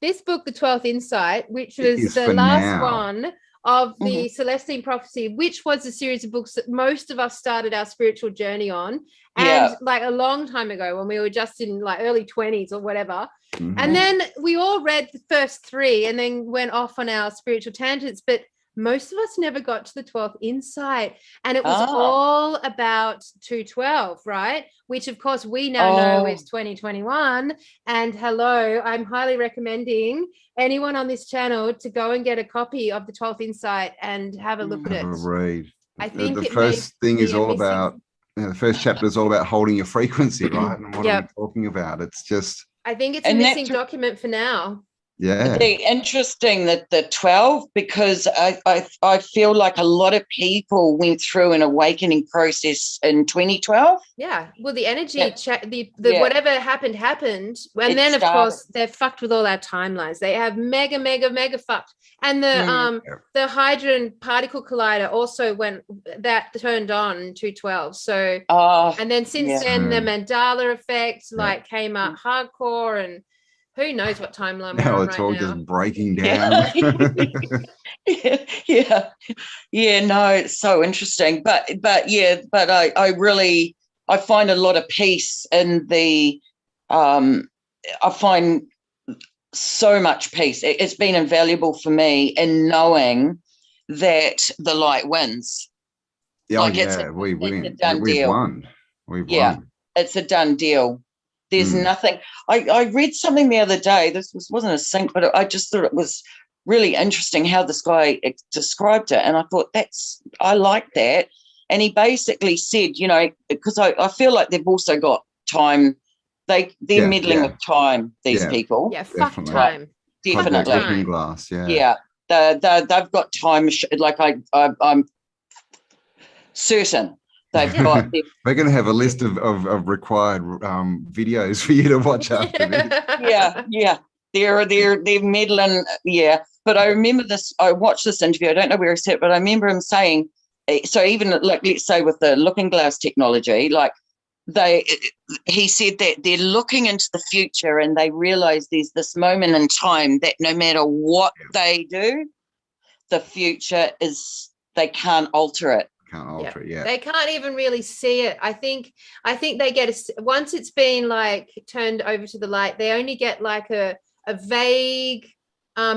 this book, The 12th Insight, which was the last one of the Celestine Prophecy, which was a series of books that most of us started our spiritual journey on, and like a long time ago when we were just in like early 20s or whatever. And then we all read the first 3 and then went off on our spiritual tangents, but most of us never got to the 12th insight, and it was all about 212, right? Which of course we now know is 2021. And hello, I'm highly recommending anyone on this channel to go and get a copy of the 12th insight and have a look at it. Have a read. I think the first thing is all about, the first chapter is all about holding your frequency, right? And what are we talking about? It's just, I think it's a missing document for now. Interesting that the 12, because I feel like a lot of people went through an awakening process in 2012. Well, the energy the whatever happened, and then of course they're fucked with all our timelines. They have mega fucked. And the Hadron Particle Collider also turned on in 212. So and then since then the Mandala effect came out hardcore, and who knows what timeline we're on it's all just breaking down. No, it's so interesting. But I really find a lot of peace in the I find so much peace. It's been invaluable for me in knowing that the light wins. We win. It's a done deal. We've won. It's a done deal. There's nothing. I read something the other day. This wasn't a sync, but I just thought it was really interesting how this guy described it. And I thought, I like that. And he basically said, you know, because I feel like they've also got time. They're meddling with time, these people. Yeah, fuck time. Definitely. Looking glass, they've got time. Like I'm certain They've got we're going to have a list of required videos for you to watch after this. Yeah. They're meddling, yeah. But I remember this, I watched this interview, I don't know where he said, but I remember him saying, so even like, let's say with the looking glass technology, like he said that they're looking into the future and they realize there's this moment in time that no matter what they do, the future is, they can't alter it. Can't alter it, yeah. They can't even really see it. I think they get once it's been like turned over to the light, they only get like a vague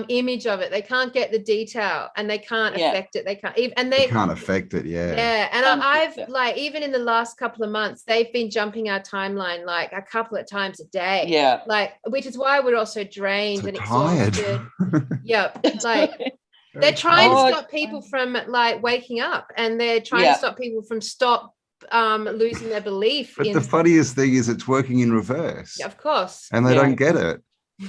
image of it. They can't get the detail and they can't affect it. They can't even, and they can't affect it. Yeah. And I've like, even in the last couple of months, they've been jumping our timeline like a couple of times a day. Yeah. Like, which is why we're also drained and tired. Exhausted. Yep. Like they're trying to stop people from like waking up, and they're trying to stop people from losing their belief. But the funniest thing is it's working in reverse. Yeah, of course. And they don't get it.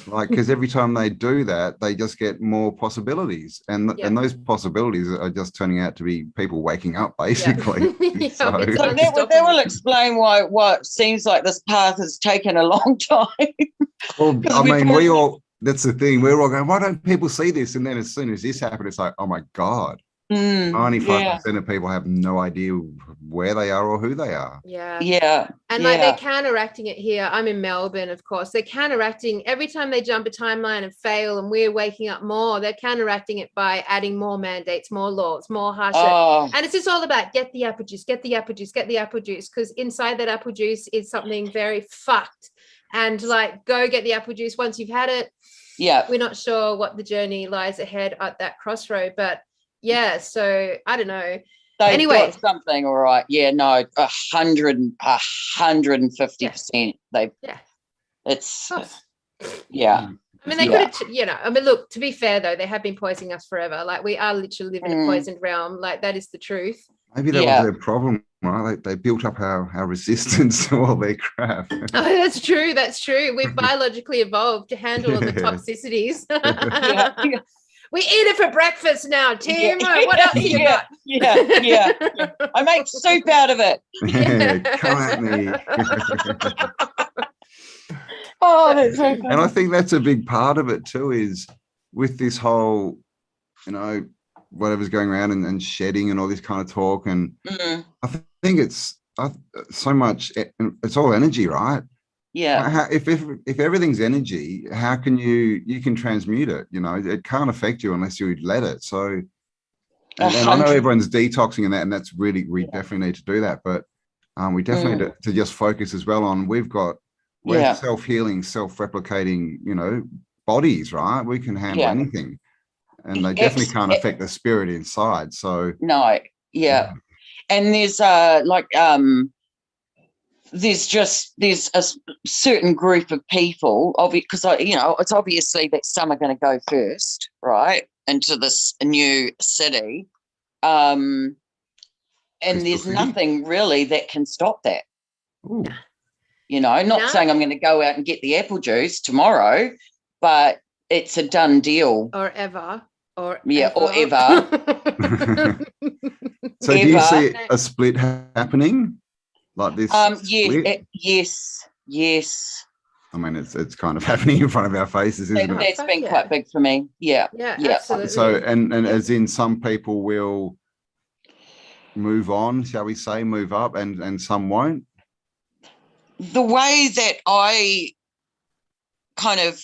Like, because every time they do that, they just get more possibilities, and those possibilities are just turning out to be people waking up, basically. So that will explain why what seems like this path has taken a long time. Well, I mean, that's the thing. We're all going, why don't people see this? And then as soon as this happened, it's like, oh my God. 95% of people have no idea where they are or who they are. And like they're counteracting it here. I'm in Melbourne, of course. They're counteracting every time they jump a timeline and fail and we're waking up more. They're counteracting it by adding more mandates, more laws, more harsher. And it's just all about get the apple juice, get the apple juice, get the apple juice, because inside that apple juice is something very fucked. And like, go get the apple juice once you've had it. We're not sure what the journey lies ahead at that crossroad, but so I don't know. They've got something, all right. 150%. They've it's I mean, they could have, I mean, look, to be fair though, they have been poisoning us forever. Like, we are literally living in a poisoned realm. Like, that is the truth. Maybe that was their problem, right? They built up our resistance to all their crap. Oh, that's true. That's true. We've biologically evolved to handle all the toxicities. We eat it for breakfast now, Tim. What else you got? I make soup out of it. Come at me. That's so funny. And I think that's a big part of it too, is with this whole, whatever's going around and shedding and all this kind of talk. And I think it's so much, it's all energy, right? If everything's energy, how can you can transmute it? It can't affect you unless you let it. So, and I know everyone's detoxing and that's really, we definitely need to do that, but we definitely need to just focus as well on, we're self-healing, self-replicating, bodies, right? We can handle anything, and they definitely can't affect the spirit inside. So and there's there's a certain group of people, because it's obviously that some are going to go first, right, into this new city, and there's nothing really that can stop that. Ooh. Not saying I'm going to go out and get the apple juice tomorrow, but it's a done deal. Or ever. Or So ever. do you see a split happening? Like this? Yes. I mean, it's kind of happening in front of our faces, isn't it? That's been quite big for me. Yeah, absolutely. So, and as in, some people will move on, shall we say, move up, and some won't. The way that I kind of,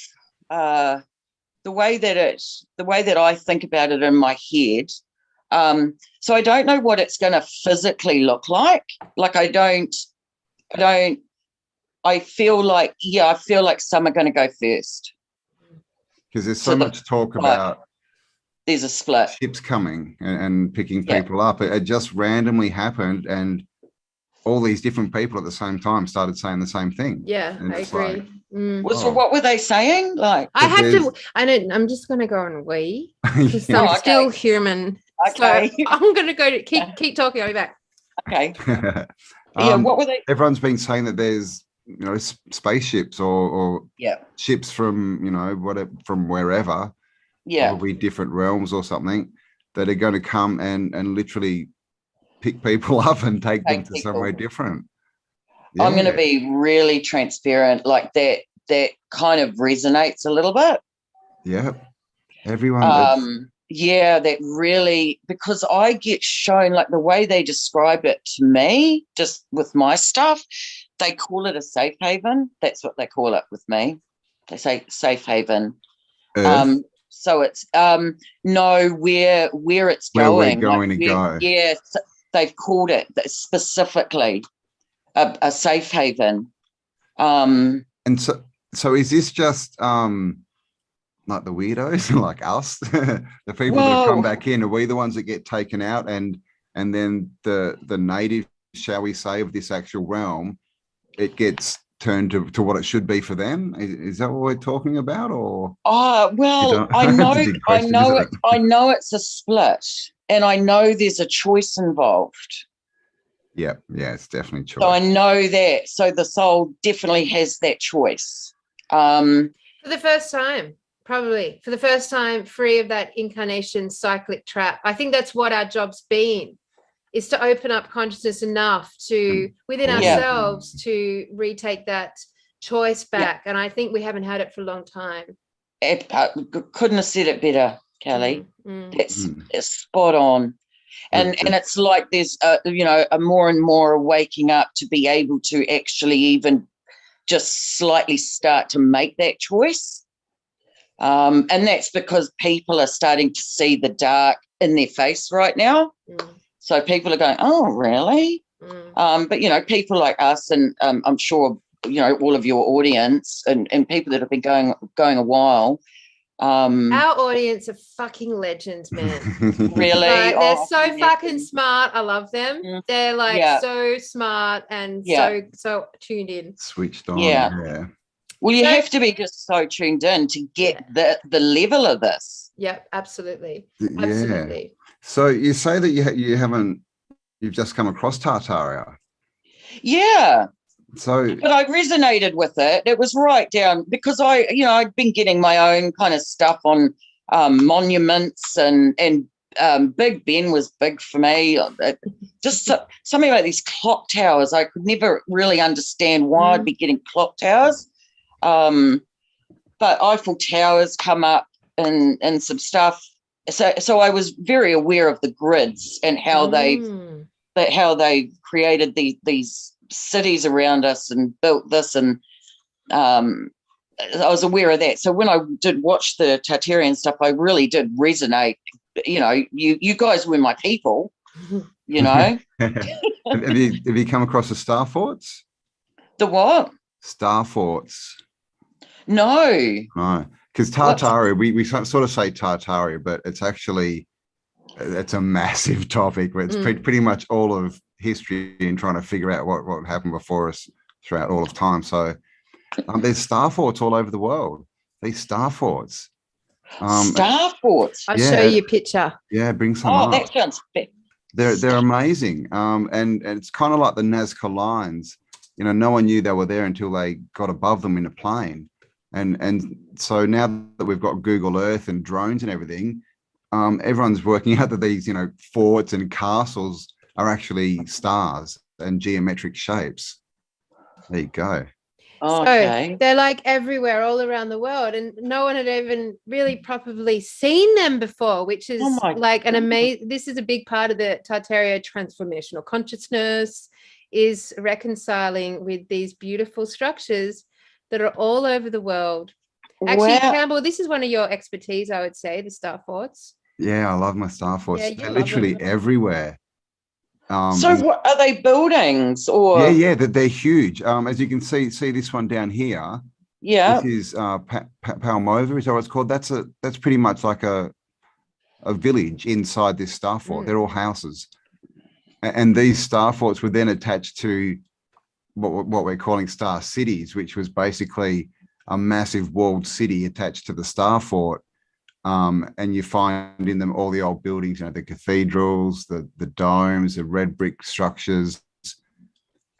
the way that I think about it in my head. So I don't know what it's going to physically look like. Like, I feel like some are going to go first. Because there's so much talk about there's a split. Ships coming and picking people up. It just randomly happened, and all these different people at the same time started saying the same thing. Yeah, I agree. So what were they saying? Like, I'm just going to go and wee, because I'm still human. Okay. So I'm going to go to keep talking. I'll be back. Okay. What were they? Everyone's been saying that there's, spaceships or ships from, from wherever, probably different realms or something, that are going to come and literally pick people up and take them to people. somewhere different. I'm going to be really transparent. Like that kind of resonates a little bit. Yeah. Everyone. Yeah, that really, because I get shown, like the way they describe it to me, just with my stuff, they call it a safe haven. That's what they call it with me. They say safe haven. So it's no, where it's where going. We're going to go. Yeah, so they've called it specifically a safe haven. And so is this just like the weirdos, like us, the people that come back in? Are we the ones that get taken out, and then the native, shall we say, of this actual realm, it gets turned to what it should be for them? Is that what we're talking about? Or well, I know it's a split, and I know there's a choice involved. Yeah, it's definitely choice. So I know that. So the soul definitely has that choice. For the first time, probably for the first time, free of that incarnation cyclic trap. I think that's what our job's been, is to open up consciousness enough to within ourselves to retake that choice back. And I think we haven't had it for a long time. Couldn't have said it better, Kelly. It's spot on. And it's like there's a more and more waking up to be able to actually even just slightly start to make that choice. And that's because people are starting to see the dark in their face right now. So people are going, oh, really? But, people like us, and I'm sure, all of your audience and people that have been going a while. Our audience are fucking legends, man. Really? They're so fucking smart. I love them. They're like so smart and so tuned in. Switched on. Yeah. Well, you have to be just so tuned in to get the level of this. Yeah, absolutely. Yeah. Absolutely. So you say that you've just come across Tartaria. Yeah. But I resonated with it. It was right down, because I'd been getting my own kind of stuff on monuments, and Big Ben was big for me. Just something about these clock towers. I could never really understand why I'd be getting clock towers. But Eiffel Towers come up and some stuff. So I was very aware of the grids and how they created these cities around us and built this, and I was aware of that. So when I did watch the Tartarian stuff, I really did resonate. You guys were my people. Have you come across the star forts? The what? Star forts. No, because Tartaria, we sort of say Tartaria, but it's a massive topic. Where it's pretty much all of history and trying to figure out what happened before us throughout all of time. So there's star forts all over the world. These star forts. Star forts. I'll show you a picture. Yeah, bring some up. That sounds big. They're amazing. And it's kind of like the Nazca lines. No one knew they were there until they got above them in a plane. And so now that we've got Google Earth and drones and everything, everyone's working out that these, forts and castles are actually stars and geometric shapes. There you go. Okay. So they're like everywhere, all around the world, and no one had even really properly seen them before, which is like an amazing. This is a big part of the Tartaria transformational consciousness, is reconciling with these beautiful structures that are all over the world. Actually, Campbell, this is one of your expertise, I would say, the star forts. Yeah, I love my star forts. They're literally everywhere. So what are they, buildings or? Yeah, they're huge. As you can see this one down here. Yeah. This is Palmova, is that what it's called? That's pretty much like a village inside this star fort. They're all houses. And these star forts were then attached to what we're calling star cities, which was basically a massive walled city attached to the star fort. And you find in them all the old buildings, the cathedrals, the domes, the red brick structures,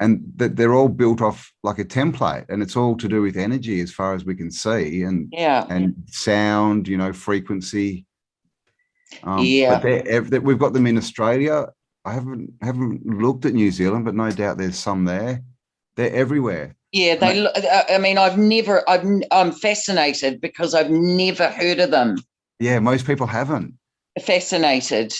and they're all built off like a template, and it's all to do with energy as far as we can see, and sound, frequency. But we've got them in Australia. I haven't looked at New Zealand, but no doubt there's some there. They're everywhere. Yeah, I mean, I'm fascinated because I've never heard of them. Yeah, most people haven't. Fascinated.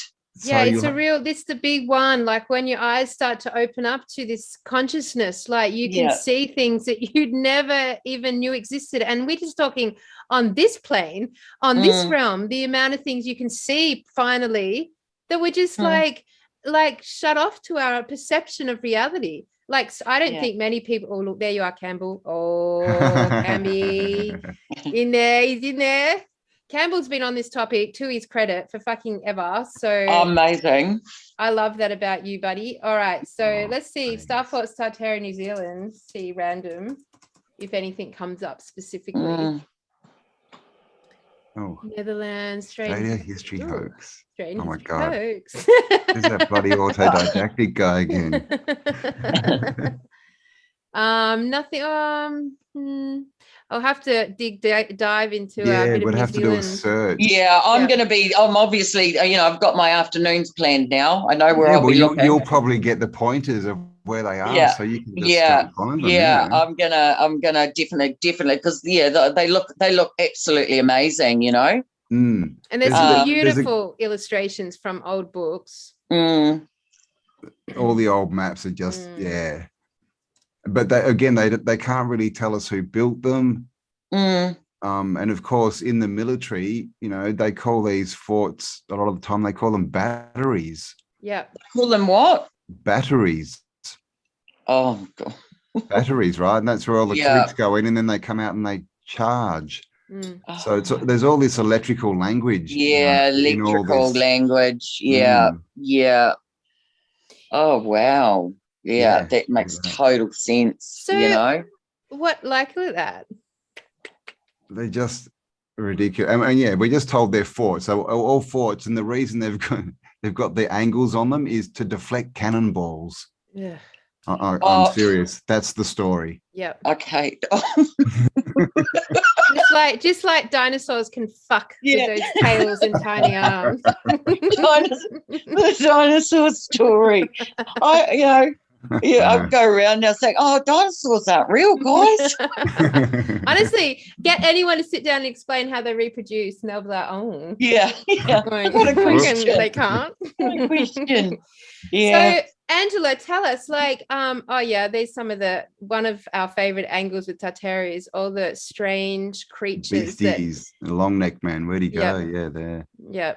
Yeah, it's this is the big one. Like when your eyes start to open up to this consciousness, like you can see things that you'd never even knew existed. And we're just talking on this plane, on this realm, the amount of things you can see finally that we're just like shut off to our perception of reality. Like, I don't think many people, oh, look, there you are, Campbell. Oh, Camby. He's in there. Campbell's been on this topic, to his credit, for fucking ever. So amazing. I love that about you, buddy. All right, so let's see. Star Force Tartaria, New Zealand. See random, if anything comes up specifically. Oh, Netherlands, Australia history hoax. Oh my God. Hoax. There's that bloody autodidactic guy again. Nothing. I'll have to dive into yeah, a bit we'd of have New to Zealand. do a search. Yeah, I'm obviously, I've got my afternoons planned now. I know where I'll be looking. You'll probably get the pointers of where they are, so you can just find them. Yeah, I'm gonna definitely because they look absolutely amazing, Mm. And there's beautiful illustrations from old books. All the old maps are just but they can't really tell us who built them. And of course, in the military, they call these forts a lot of the time. They call them batteries. Yeah, call them what? Batteries. Oh God. Batteries, right? And that's where all the troops go in, and then they come out and they charge. So there's all this electrical language. Electrical language. Yeah. Oh wow. Yeah, that makes total sense. So what, like, look at that. They're just ridiculous. And we just told they're forts. So all forts, and the reason they've got the angles on them is to deflect cannonballs. Yeah. I'm serious. That's the story. Yeah. Okay. just like dinosaurs can fuck with those tails and tiny arms. The dinosaur story. I go around now saying, "Oh, dinosaurs aren't real, guys." Honestly, get anyone to sit down and explain how they reproduce, and they'll be like, "Oh, yeah." What a question! They can't. What a question. Yeah. So, Angela, tell us, there's one of our favorite angles with Tartaria is all the strange creatures. Beasties, long neck man, where'd he go? Yeah, there. Yeah.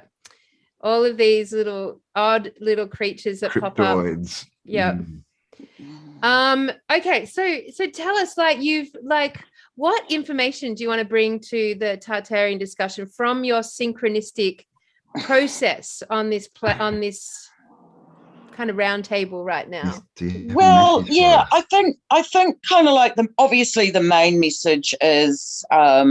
All of these odd little creatures that pop up. Cryptoids. Yeah. Okay, so tell us, what information do you want to bring to the Tartarian discussion from your synchronistic process on this kind of round table right now? Well, I think kind of like obviously the main message is I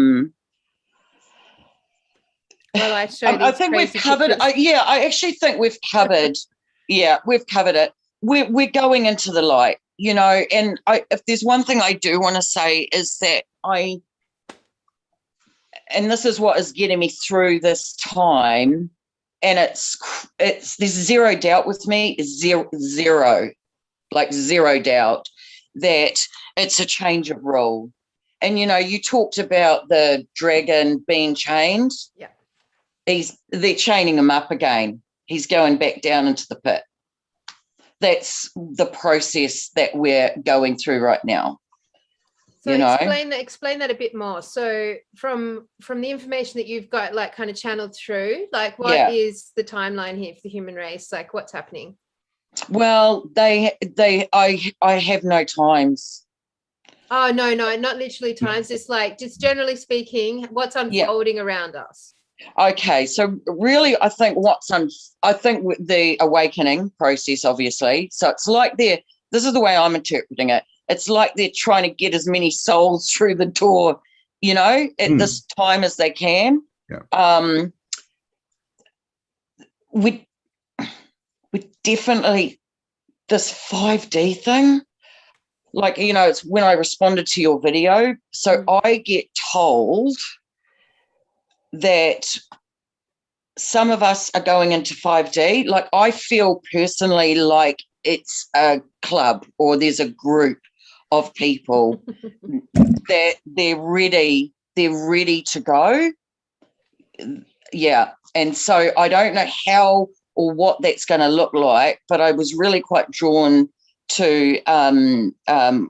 think we've covered I actually think we've covered we've covered it. We're going into the light, and if there's one thing I do want to say is that and this is what is getting me through this time, and it's there's zero doubt with me, zero doubt that it's a change of rule. And you talked about the dragon being chained. Yeah. They're chaining him up again. He's going back down into the pit. That's the process that we're going through right now. So explain that a bit more. So from the information that you've got, kind of channeled through, what is the timeline here for the human race? What's happening? Well, I have no times. Oh, no, not literally times. Just generally speaking, what's unfolding around us. Okay, so really, I think the awakening process, obviously. So it's like this is the way I'm interpreting it. It's like they're trying to get as many souls through the door, at this time as they can. Yeah. We definitely, this 5D thing, it's when I responded to your video. So I get told that some of us are going into 5D. Like, I feel personally like it's a club, or there's a group of people that they're ready to go. Yeah. And so I don't know how or what that's going to look like, but I was really quite drawn to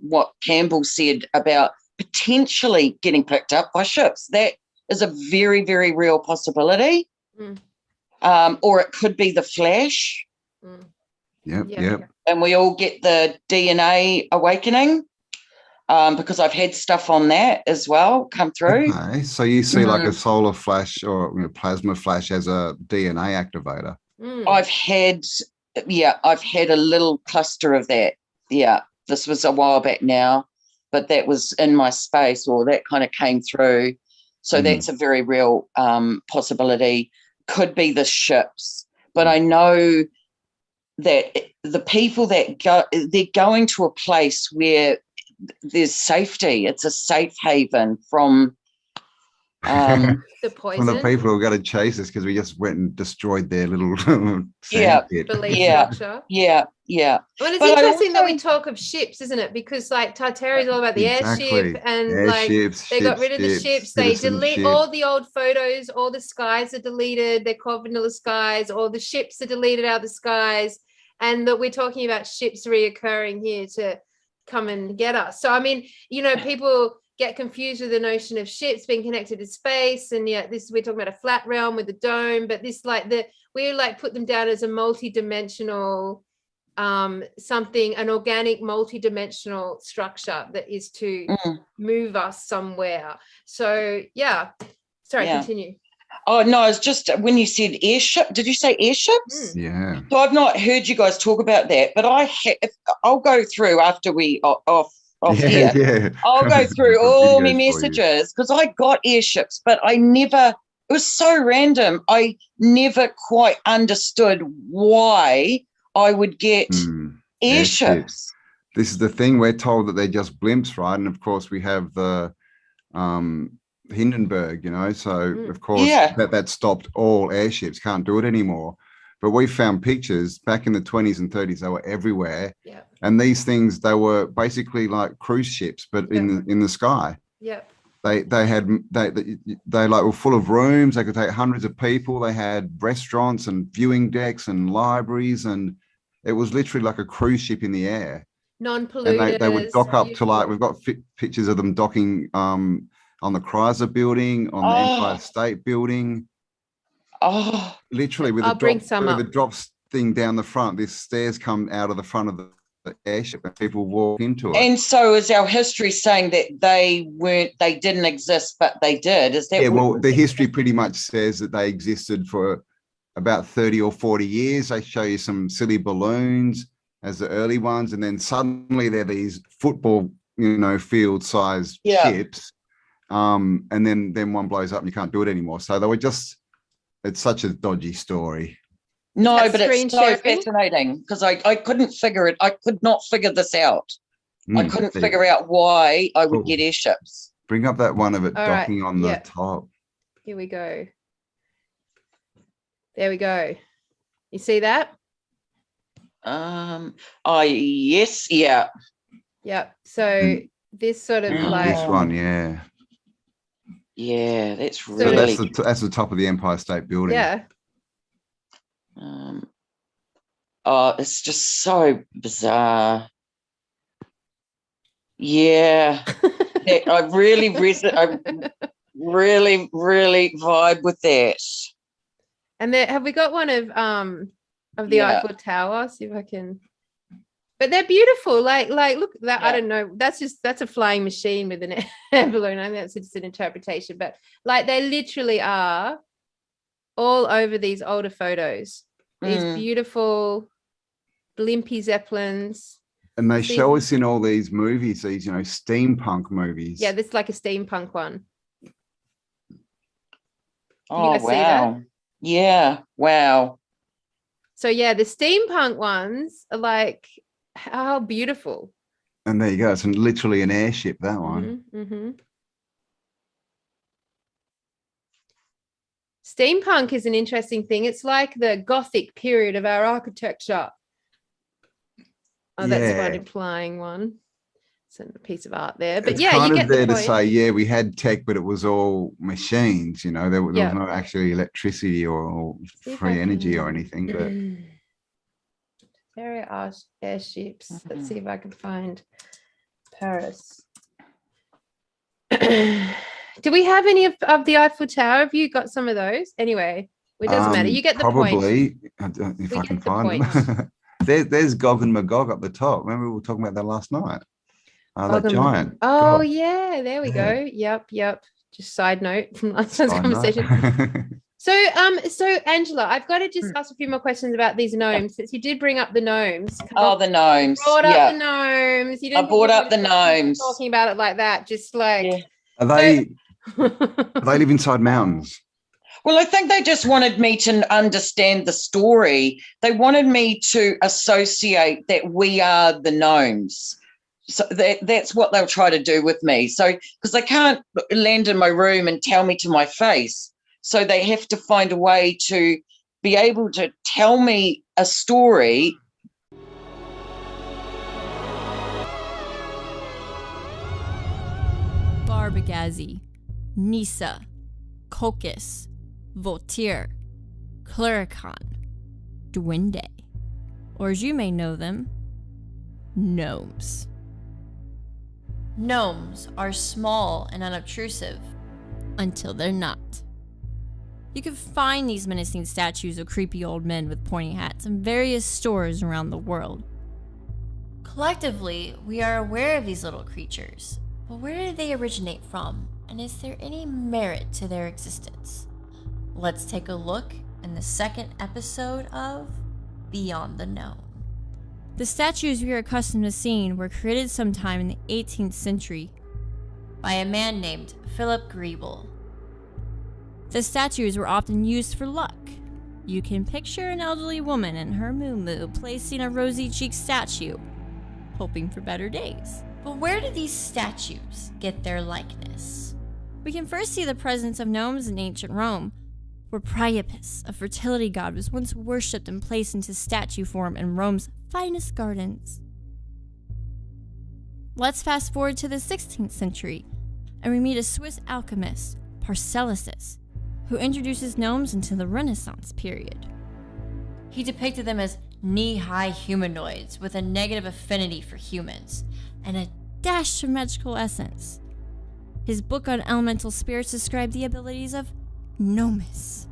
what Campbell said about potentially getting picked up by ships. That is a very, very real possibility. Or it could be the Flash. Yep. And we all get the DNA awakening, because I've had stuff on that as well come through. Okay. So you see like a solar flash or plasma flash as a DNA activator. I've had a little cluster of that. Yeah, this was a while back now, but that was in my space, or that kind of came through. So that's a very real possibility. Could be the ships, but I know that the people that go, they're going to a place where there's safety. It's a safe haven from the poison. From the people who are going to chase us because we just went and destroyed their little Yeah. sand pit. Structure. Yeah. Well, it's interesting that we talk of ships, isn't it? Because like Tartaria is all about the airship, and they got rid of the ships. They delete all the old photos. All the skies are deleted. They're called vanilla skies. All the ships are deleted out of the skies, and that we're talking about ships reoccurring here to come and get us. So I mean, people get confused with the notion of ships being connected to space, and we're talking about a flat realm with a dome, but this we put them down as a multi-dimensional something, an organic multi-dimensional structure that is to move us somewhere. So continue. Oh no, it's just when you said airship, did you say airships? Yeah. So I've not heard you guys talk about that, but I'll go through after we off here. Yeah. I'll go through all my messages, because I got airships, but it was so random. I never quite understood why I would get airships. This is the thing, we're told that they're just blimps, right? And of course we have the Hindenburg, so of course that stopped all airships, can't do it anymore. But we found pictures back in the 20s and 30s, they were everywhere. Yeah. And these things, they were basically like cruise ships, but in the sky. Yeah. They were full of rooms. They could take hundreds of people. They had restaurants and viewing decks and libraries, and it was literally like a cruise ship in the air. Non-polluted. And they would dock up to we've got pictures of them docking on the Chrysler building, on the Empire State Building. Oh, literally with the drop thing down the front. These stairs come out of the front of the airship, and people walk into it. And so is our history saying that they didn't exist, but they did? Is that? Yeah, well, the history pretty much says that they existed for about 30 or 40 years. They show you some silly balloons as the early ones, and then suddenly they're these football, field-sized ships. And then one blows up and you can't do it anymore. So they were it's such a dodgy story. No, but it's so fascinating, because I couldn't figure it. I could not figure this out. I couldn't figure out why I would get airships. Bring up that one of it docking on the top. Here we go. There we go. You see that? Yes, yeah. Yep. So this sort of this one, yeah. Yeah, that's really. So that's the top of the Empire State Building. Yeah. It's just so bizarre. Yeah, I really vibe with that. And there, have we got one of the Eiffel Tower? See if I can. But they're beautiful. Like look that. I don't know. That's a flying machine with an air balloon. I think that's just an interpretation. But they literally are all over these older photos. These beautiful blimpy zeppelins. And they show us in all these movies, these steampunk movies. Yeah, this is like a steampunk one. Oh wow! Yeah, wow. So yeah, the steampunk ones are like, how beautiful. And there you go. It's literally an airship, that one. Steampunk is an interesting thing. It's like the Gothic period of our architecture. Oh, that's quite implying one. It's a piece of art there. But it's yeah, kind you of get there the to point. say, yeah, we had tech, but it was all machines, you know, there was not actually electricity or free energy or anything. But There are airships. Let's see if I can find Paris. Do we have any of the Eiffel Tower? Have you got some of those? Anyway, it doesn't matter. You get the point. Probably, if I can find them. There's Gog and Magog up the top. Remember we were talking about that last night? That giant. Oh, yeah, there we go. Yep. Just side note from last night's conversation. So Angela, I've got to just ask a few more questions about these gnomes, since you did bring up the gnomes. The gnomes. Brought up the gnomes. You didn't I brought up the gnomes. Talking about it like that, just like. Are they live inside mountains? Well, I think they just wanted me to understand the story. They wanted me to associate that we are the gnomes. So that's what they'll try to do with me. So, because they can't land in my room and tell me to my face. So they have to find a way to be able to tell me a story. Barbagazi, Nisa, Kokis, Voltaire, Clurican, Duende, or as you may know them, gnomes. Gnomes are small and unobtrusive until they're not. You can find these menacing statues of creepy old men with pointy hats in various stores around the world. Collectively, we are aware of these little creatures, but where did they originate from, and is there any merit to their existence? Let's take a look in the second episode of Beyond the Known. The statues we are accustomed to seeing were created sometime in the 18th century by a man named Philip Griebel. The statues were often used for luck. You can picture an elderly woman in her moo-moo placing a rosy-cheeked statue, hoping for better days. But where did these statues get their likeness? We can first see the presence of gnomes in ancient Rome, where Priapus, a fertility god, was once worshipped and placed into statue form in Rome's finest gardens. Let's fast forward to the 16th century, and we meet a Swiss alchemist, Paracelsus, who introduces gnomes into the Renaissance period. He depicted them as knee-high humanoids with a negative affinity for humans and a dash of magical essence. His book on elemental spirits described the abilities of gnomes,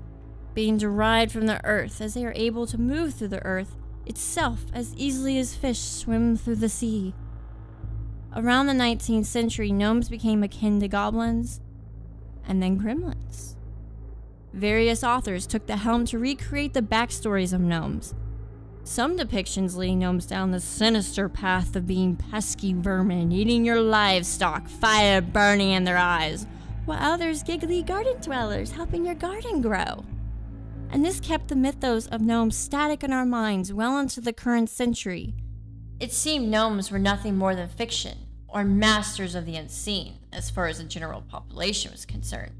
being derived from the earth, as they are able to move through the earth itself as easily as fish swim through the sea. Around the 19th century, gnomes became akin to goblins and then gremlins. Various authors took the helm to recreate the backstories of gnomes. Some depictions leading gnomes down the sinister path of being pesky vermin, eating your livestock, fire burning in their eyes, while others giggly garden dwellers helping your garden grow. And this kept the mythos of gnomes static in our minds well into the current century. It seemed gnomes were nothing more than fiction, or masters of the unseen, as far as the general population was concerned.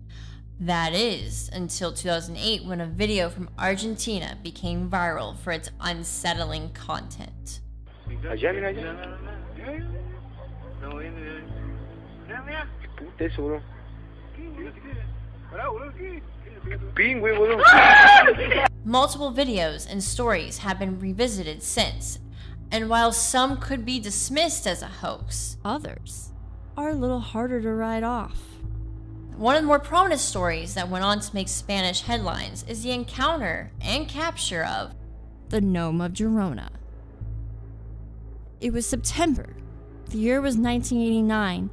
That is, until 2008, when a video from Argentina became viral for its unsettling content. Multiple videos and stories have been revisited since, and while some could be dismissed as a hoax, others are a little harder to write off. One of the more prominent stories that went on to make Spanish headlines is the encounter and capture of the Gnome of Girona. It was September. The year was 1989.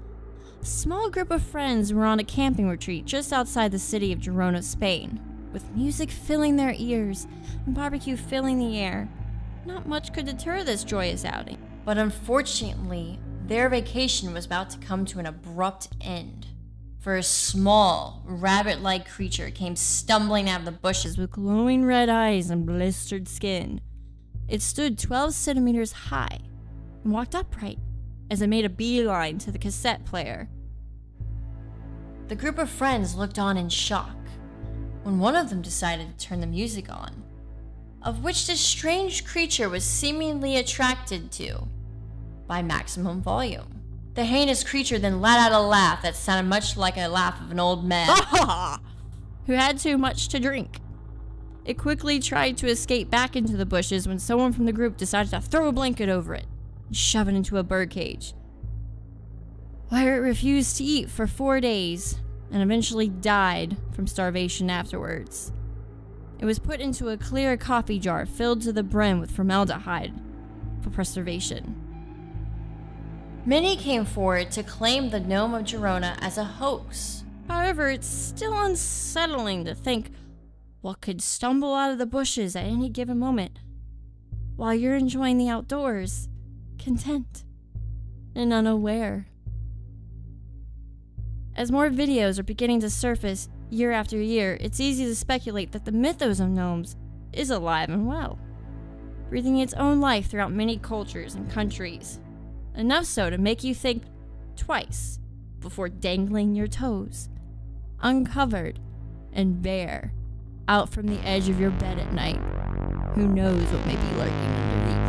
A small group of friends were on a camping retreat just outside the city of Girona, Spain, with music filling their ears and barbecue filling the air. Not much could deter this joyous outing, but unfortunately, their vacation was about to come to an abrupt end. For a small, rabbit-like creature came stumbling out of the bushes with glowing red eyes and blistered skin. It stood 12 centimeters high and walked upright as it made a beeline to the cassette player. The group of friends looked on in shock. when one of them decided to turn the music on, of which this strange creature was seemingly attracted to by maximum volume. The heinous creature then let out a laugh that sounded much like a laugh of an old man who had too much to drink. It quickly tried to escape back into the bushes when someone from the group decided to throw a blanket over it and shove it into a birdcage, where it refused to eat for 4 days and eventually died from starvation afterwards. It was put into a clear coffee jar filled to the brim with formaldehyde for preservation. Many came forward to claim the gnome of Girona as a hoax. However, it's still unsettling to think what could stumble out of the bushes at any given moment while you're enjoying the outdoors, content and unaware. As more videos are beginning to surface year after year, it's easy to speculate that the mythos of gnomes is alive and well, breathing its own life throughout many cultures and countries, enough so to make you think twice before dangling your toes, uncovered and bare, out from the edge of your bed at night. Who knows what may be lurking underneath?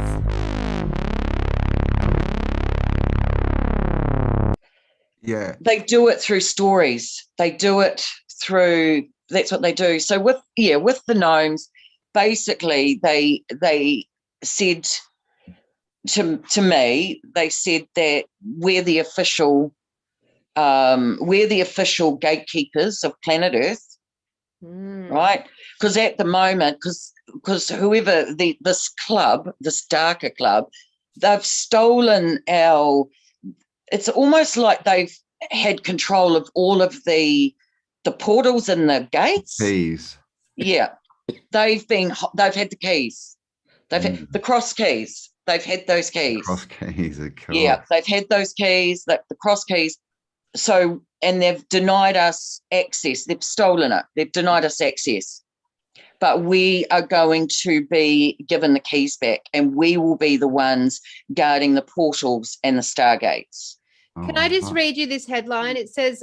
Yeah. They do it through stories. They do it through, that's what they do. So with the gnomes, basically they said to me, they said that we're the official gatekeepers of planet Earth. Right, because at the moment, because whoever this darker club, they've stolen our. It's almost like they've had control of all of the portals and the gates. Keys. Yeah, they've had the keys. They've had the cross keys. They've had those keys. Cross keys are cool. Yeah, they've had those keys. The cross keys. So, and they've denied us access. They've stolen it. They've denied us access. But we are going to be given the keys back, and we will be the ones guarding the portals and the stargates. Can I just read you this headline? It says,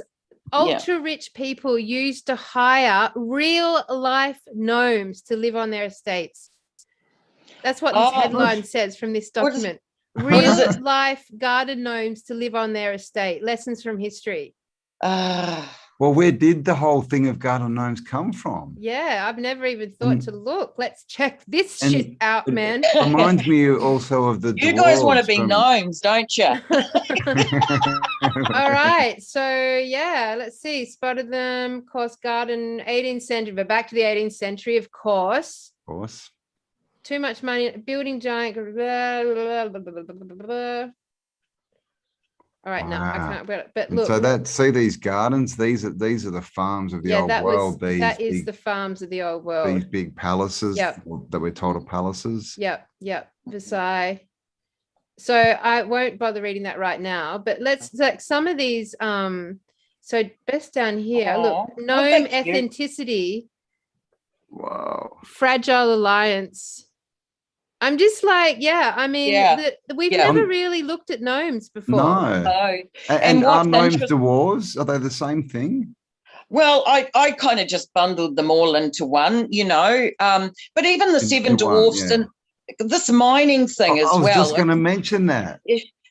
ultra-rich people used to hire real-life gnomes to live on their estates. That's what this headline says from this document. Real-life garden gnomes to live on their estate. Lessons from history. Well, where did the whole thing of garden gnomes come from? Yeah, I've never even thought to look. Let's check this shit out, man. It reminds me also of the You guys want to be gnomes, don't you? All right. So, yeah, let's see. Spotted them, of course, garden, 18th century. But back to the 18th century, of course. Of course. Too much money, building giant. All right, no, I can't. But look. So see these gardens. These are the farms of the old world. That is the farms of the old world. These big palaces that we're told are palaces. Yep. Versailles. So I won't bother reading that right now. But let's like some of these. So best down here. Look, gnome authenticity. Wow. Fragile alliance. I'm just like, we've never really looked at gnomes before. No. And are gnomes dwarves? Are they the same thing? Well, I kind of just bundled them all into one, you know. But even the seven dwarfs and this mining thing as well. I was just going to mention that.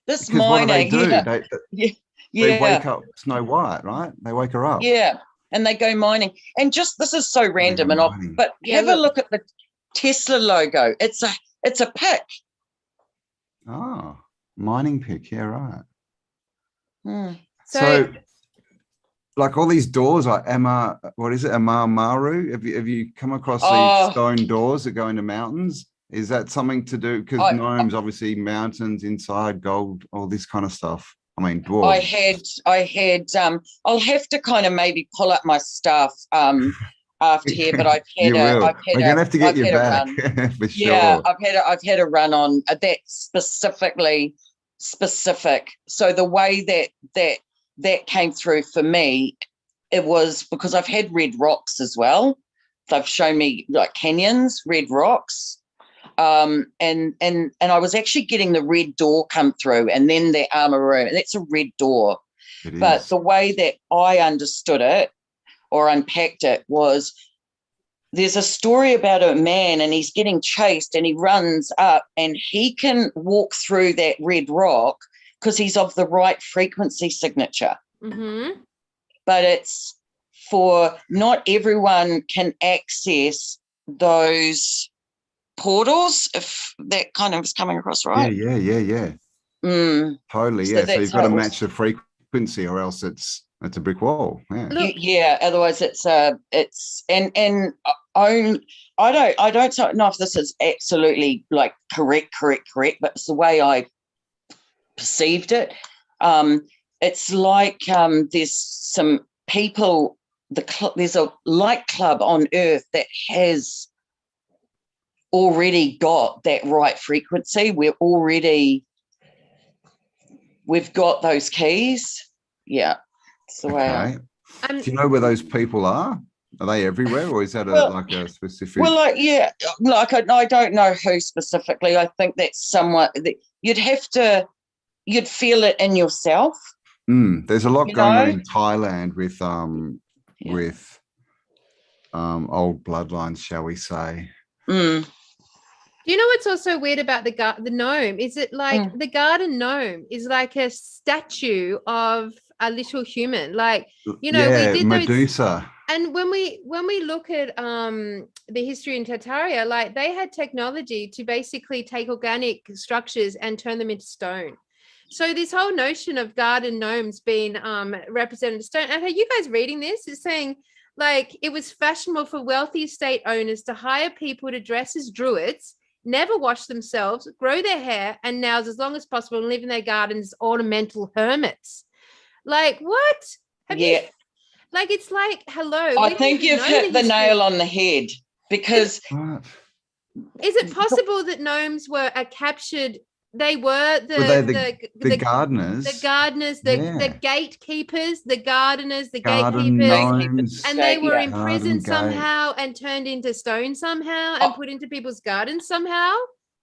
This mining. What do they do? They wake up Snow White, right? They wake her up. Yeah, and they go mining. And just this is so random, but have a look at the Tesla logo. It's a pick. Oh, mining pick. Yeah, right. So, like all these doors are Maru? Have you come across these stone doors that go into mountains? Is that something to do? Because gnomes, obviously, mountains inside, gold, all this kind of stuff. I mean, dwarves. I had. I'll have to kind of maybe pull up my stuff after here, but I've had We're gonna have to get you back for sure. Yeah, I've had a run on that specific. So the way that came through for me, it was because I've had red rocks as well. They've shown me like canyons, red rocks. And I was actually getting the red door come through, and then the armor room, and that's a red door. But the way that I understood it or unpacked it was there's a story about a man and he's getting chased and he runs up and he can walk through that red rock because he's of the right frequency signature. Mm-hmm. But it's for not everyone can access those portals, if that kind of is coming across right. Yeah. Totally, So yeah. So you've got to match the frequency, or else it's a brick wall. Yeah. Otherwise, I don't know if this is absolutely like correct, but it's the way I perceived it. It's like there's some people. There's a light club on Earth that has already got that right frequency. We've got those keys. Yeah, it's the way. Do you know where those people are? Are they everywhere, or is that like a specific? Well, I don't know who specifically. I think that's somewhat that you'd feel it in yourself. There's a lot going on in Thailand with old bloodlines, shall we say? Do you know what's also weird about the gnome? Is it like the garden gnome is like a statue of a little human? Like, we did Medusa. And when we look at the history in Tartaria, like they had technology to basically take organic structures and turn them into stone. So this whole notion of garden gnomes being represented in stone, and are you guys reading this? It's saying like it was fashionable for wealthy estate owners to hire people to dress as druids, never wash themselves, grow their hair and nails as long as possible, and live in their gardens as ornamental hermits. Like what? You, like it's like, hello. I think you've hit the nail on the head, because is it possible that gnomes were captured? They were the gardeners, the gatekeepers, the gardeners, the gatekeepers, and they were imprisoned somehow and turned into stone somehow and put into people's gardens somehow.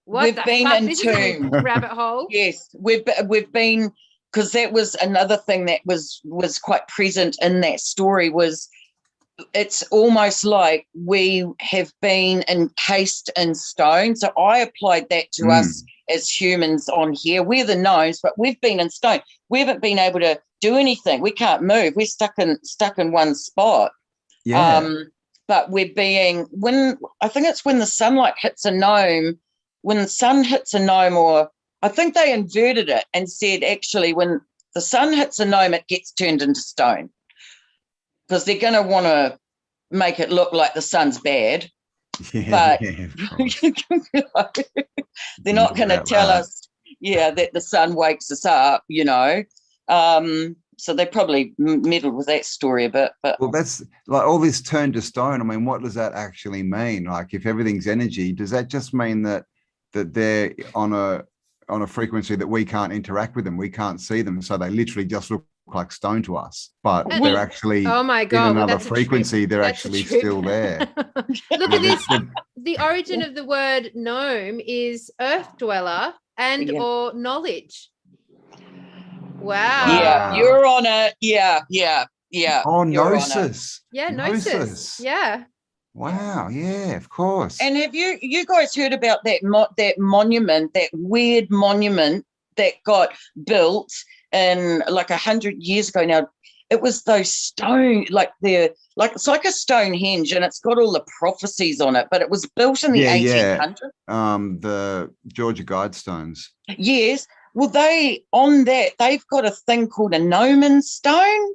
We've been entombed. Rabbit hole. Yes, we've been, because that was another thing that was quite present in that story. Was it's almost like we have been encased in stone. So I applied that to us as humans on here. We're the gnomes, but we've been in stone. We haven't been able to do anything. We can't move. We're stuck in one spot. But we're being, I think it's when the sunlight hits a gnome, when the sun hits a gnome, or I think they inverted it and said actually when the sun hits a gnome, it gets turned into stone, because they're going to want to make it look like the sun's bad. But they're not going to tell us that the sun wakes us up, so they probably meddled with that story a bit. But well, that's like all this turned to stone. I mean, what does that actually mean? Like, if everything's energy, does that just mean that they're on a frequency that we can't interact with them, we can't see them, so they literally just look like stone to us, but they're actually in another frequency, they're actually still there. Look at this. The origin of the word gnome is earth dweller and or knowledge. Wow. Yeah, you're on it. Yeah. Oh, gnosis. Yeah, gnosis. Yeah. Wow. Yeah, of course. And have you guys heard about that monument, that weird monument that got built in like 100 years ago now? It was those stone, it's like a Stonehenge, and it's got all the prophecies on it, but it was built in the 1800s. The Georgia Guidestones. Yes. Well, they've got a thing called a gnomon stone.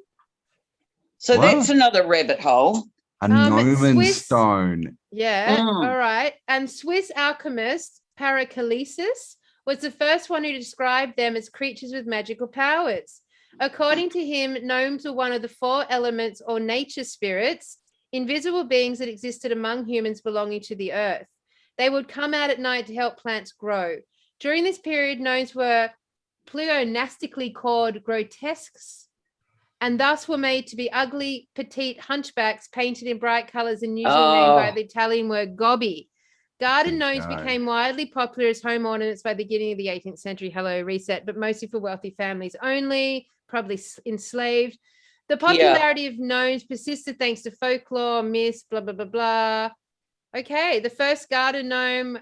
So that's another rabbit hole. A gnomon stone. Yeah. All right. And Swiss alchemist Paracelsus was the first one who described them as creatures with magical powers. According to him, gnomes were one of the 4 elements or nature spirits, invisible beings that existed among humans belonging to the earth. They would come out at night to help plants grow. During this period, gnomes were pleonastically called grotesques, and thus were made to be ugly, petite hunchbacks painted in bright colors and usually named by the Italian word gobby. Garden gnomes became widely popular as home ornaments by the beginning of the 18th century. Hello, reset, but mostly for wealthy families only, probably enslaved. The popularity of gnomes persisted thanks to folklore, myths, blah, blah, blah, blah. Okay, the first garden gnome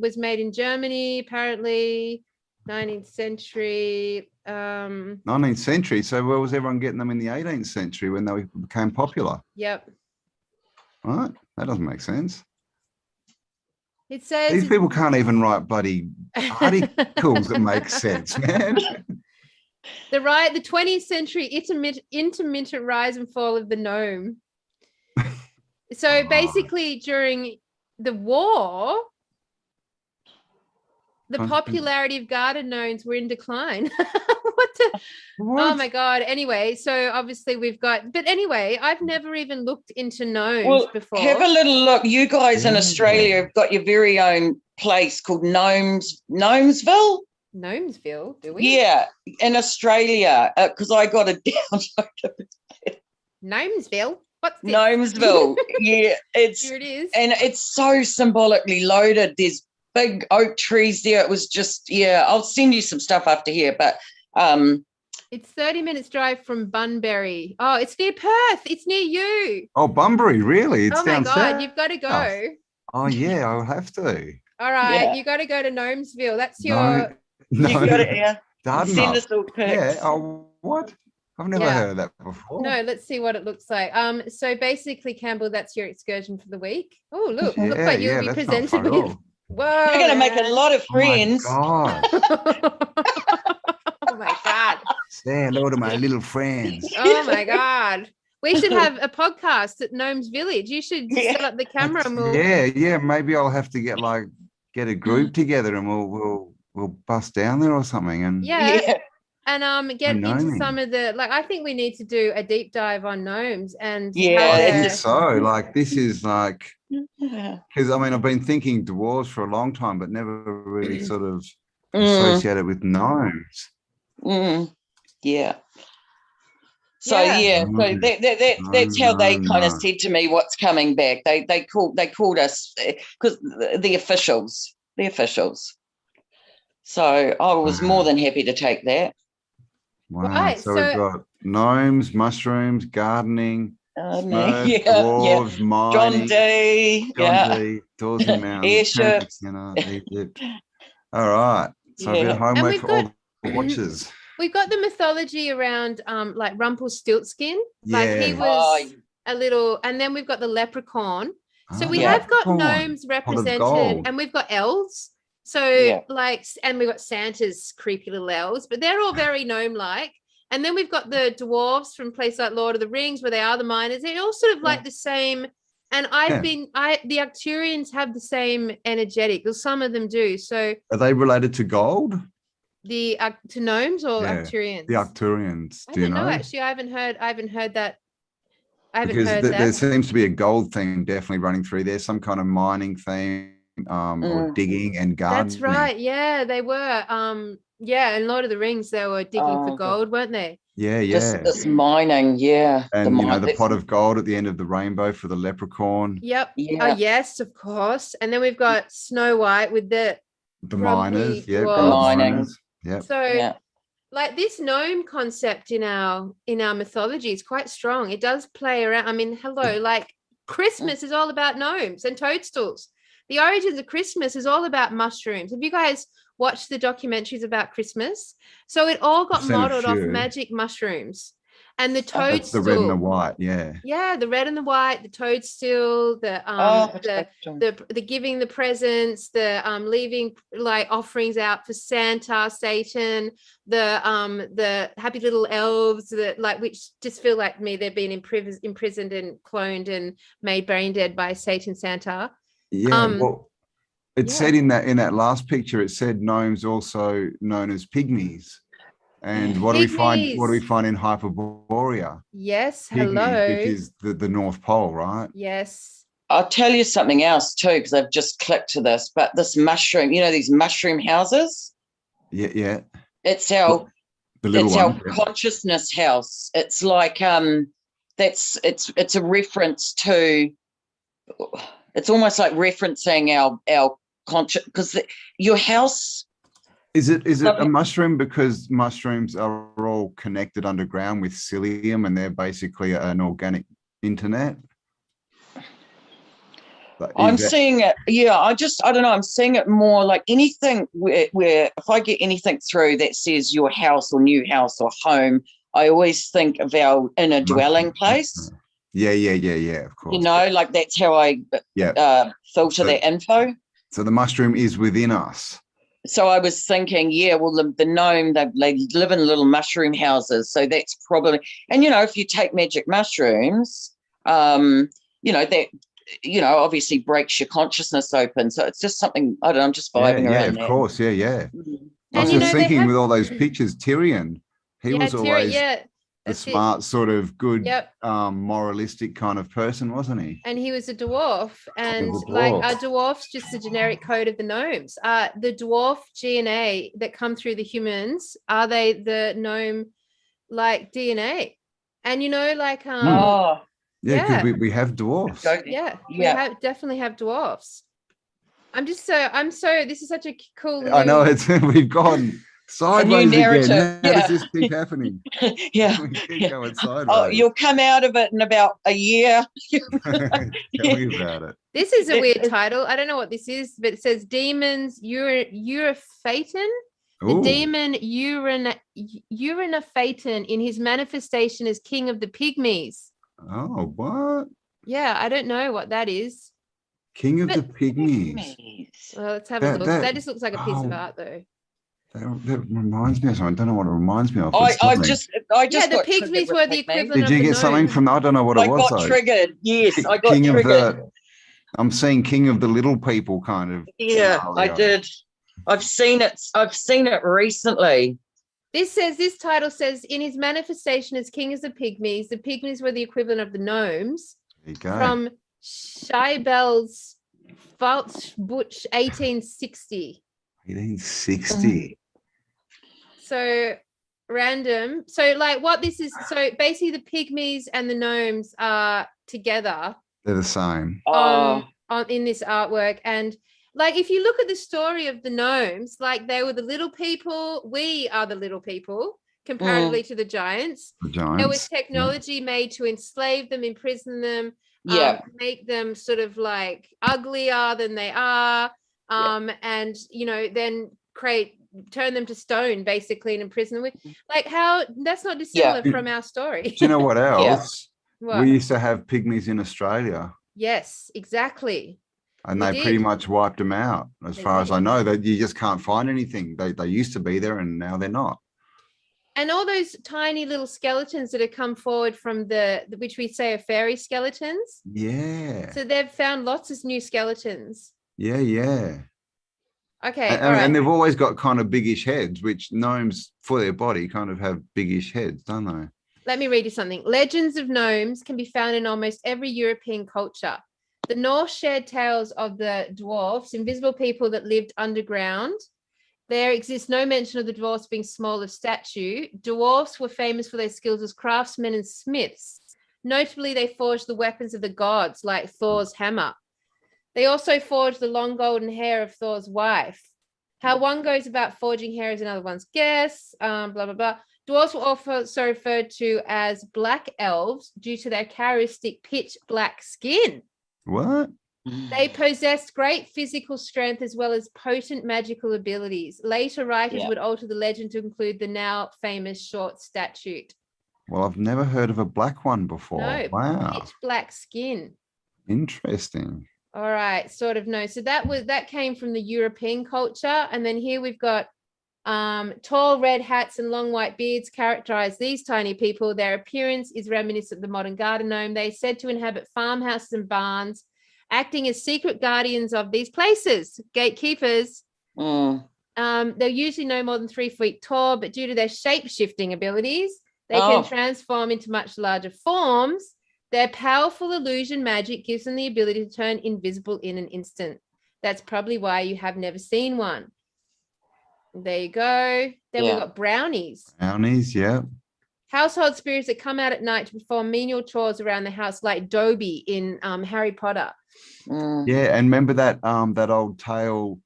was made in Germany, apparently 19th century. 19th century. So where was everyone getting them in the 18th century when they became popular? Yep. Right? That doesn't make sense. It says These people can't even write bloody articles that make sense, man. the 20th century intermittent rise and fall of the gnome. So basically during the war, the popularity of garden gnomes were in decline. What? Oh my God. Anyway, so obviously we've got, but anyway, I've never even looked into gnomes before. Have a little look. You guys in Australia have got your very own place called Gnomesville. Gnomesville, do we? Yeah, in Australia, because I got a download of it. Gnomesville? What's this? Gnomesville. Yeah, Here it is. And it's so symbolically loaded. There's big oak trees there. It was just, I'll send you some stuff after here, but it's 30 minutes drive from Bunbury. Oh, it's near Perth. It's near you. Oh, Bunbury, really? It's down my God, south. you've got to go. Oh yeah, I'll have to. All right, you got to go to Gnomesville. That's your you got it, Send us all pics. Yeah. Oh, what? I've never heard of that before. No, let's see what it looks like. So basically, Campbell, that's your excursion for the week. Oh, look Yeah, like you'll be that's presented not far at with. all. Whoa, You're going to make a lot of friends. Oh Oh my God. Say hello to my little friends. Oh my God. We should have a podcast at Gnomes Village. You should set up the camera and we'll... Yeah. Maybe I'll have to get a group together and we'll bust down there or something. And and get into some of the I think we need to do a deep dive on gnomes and I think so. This is because I mean I've been thinking dwarves for a long time, but never really sort of associated with gnomes. Yeah. So so that's how they kind of said to me what's coming back. They called us because the officials. So I was more than happy to take that. Wow. Right, so we've got gnomes, mushrooms, gardening, dwarves, mining, John D, Dawson Mountain, airships. Egypt. All right. So a bit of homework for all the watchers. We've got the mythology around Rumpelstiltskin. He was a little, and then we've got the leprechaun. So we have got gnomes represented, and we've got elves. So and we've got Santa's creepy little elves, but they're all very gnome-like. And then we've got the dwarves from places like Lord of the Rings, where they are the miners. They're all sort of like the same. And the Arcturians have the same energetic. Well, some of them do. So are they related to gold? To gnomes or Arcturians? The Arcturians. Do you know? Actually, I haven't heard that. There seems to be a gold theme definitely running through there. Some kind of mining theme. Or digging and gardening. That's right. Yeah, they were. And Lord of the Rings, they were digging for gold, weren't they? Yeah. This mining, And the pot of gold at the end of the rainbow for the leprechaun. Yep. Yeah. Oh yes, of course. And then we've got Snow White with the miners. Yeah, the mining. Yeah. So this gnome concept in our mythology is quite strong. It does play around. I mean, Christmas is all about gnomes and toadstools. The origins of Christmas is all about mushrooms. Have you guys watched the documentaries about Christmas? So it all got modeled off magic mushrooms. And the toadstool. The red and the white, Yeah, the red and the white, the toadstool, the giving the presents, the leaving offerings out for Santa, Satan, the happy little elves that which just feel like me, they've been imprisoned and cloned and made brain dead by Satan Santa. Yeah, it said in that last picture, it said gnomes also known as pygmies. And what do we find in Hyperborea? Yes, pygmies, hello. which is the North Pole, right? Yes. I'll tell you something else too, because I've just clicked to this. But this mushroom, these mushroom houses. Yeah. It's our consciousness house. It's like it's a reference to. It's almost like referencing our conscious, because your house. Is it a mushroom because mushrooms are all connected underground with psyllium and they're basically an organic internet? I'm seeing it. Yeah, I don't know. I'm seeing it more like anything where if I get anything through that says your house or new house or home, I always think of our inner dwelling place. Yeah, of course. You know, like that's how I filter that info. So the mushroom is within us. So I was thinking, well, the gnome, they live in little mushroom houses. So that's probably, and, if you take magic mushrooms, that, obviously breaks your consciousness open. So it's just something, I don't know, I'm just vibing around that. Of course, yeah. Mm-hmm. I was just thinking with all those pictures, Tyrion, he was always the smart, sort of good, moralistic kind of person, wasn't he? And he was a dwarf. And are dwarfs just the generic code of the gnomes? The dwarf DNA that come through the humans, are they the gnome like DNA? And because we have dwarfs. We definitely have dwarfs. This is such a cool. I know we've gone sideways again. How does this keep happening? We keep going sideways. Oh, you'll come out of it in about a year. Tell me about it. This is a weird title. I don't know what this is, but it says demons Euriphaeton. The demon Euriphaeton in his manifestation as king of the pygmies. Oh, what? Yeah, I don't know what that is. King of the pygmies. Well, let's have a look. That just looks like a piece of art, though. That reminds me of something. I don't know what it reminds me of. I just the pygmies were the equivalent. Did you get something from? I don't know what it was. I got triggered. Yes, I got triggered. I'm seeing king of the little people, kind of. Yeah, I did. I've seen it. I've seen it recently. This title says, in his manifestation as king of the pygmies were the equivalent of the gnomes. There you go. From Scheibel's Butch 1860. 1860. So random. So what this is, so basically the pygmies and the gnomes are together. They're the same. In this artwork. And if you look at the story of the gnomes, they were the little people. We are the little people comparatively to the giants. There was technology made to enslave them, imprison them, make them sort of uglier than they are. And then turn them to stone basically and imprison them. How that's not dissimilar from our story. Do you know what else? What? We used to have pygmies in Australia. Yes, exactly. And they pretty much wiped them out, as far as I know. That you just can't find anything. They used to be there, and now they're not. And all those tiny little skeletons that have come forward from which we say are fairy skeletons. Yeah. So they've found lots of new skeletons. Yeah. Okay. And they've always got kind of biggish heads, which gnomes for their body kind of have biggish heads, don't they? Let me read you something. Legends of gnomes can be found in almost every European culture. The Norse shared tales of the dwarfs, invisible people that lived underground. There exists no mention of the dwarfs being small of stature. Dwarfs were famous for their skills as craftsmen and smiths. Notably, they forged the weapons of the gods, like Thor's hammer. They also forged the long golden hair of Thor's wife. How one goes about forging hair is another one's guess, blah, blah, blah. Dwarfs were also referred to as black elves due to their characteristic pitch black skin. What? They possessed great physical strength as well as potent magical abilities. Later writers would alter the legend to include the now famous short statute. Well, I've never heard of a black one before. No, wow. Pitch black skin. Interesting. All right, sort of no. So that came from the European culture. And then here we've got tall red hats and long white beards characterize these tiny people. Their appearance is reminiscent of the modern garden gnome. They are said to inhabit farmhouses and barns, acting as secret guardians of these places, gatekeepers. They're usually no more than 3 feet tall, but due to their shape-shifting abilities, they can transform into much larger forms. Their powerful illusion magic gives them the ability to turn invisible in an instant. That's probably why you have never seen one. There you go. Then we've got brownies. Brownies, yeah. Household spirits that come out at night to perform menial chores around the house, like Dobby in Harry Potter. Yeah, and remember that old tale.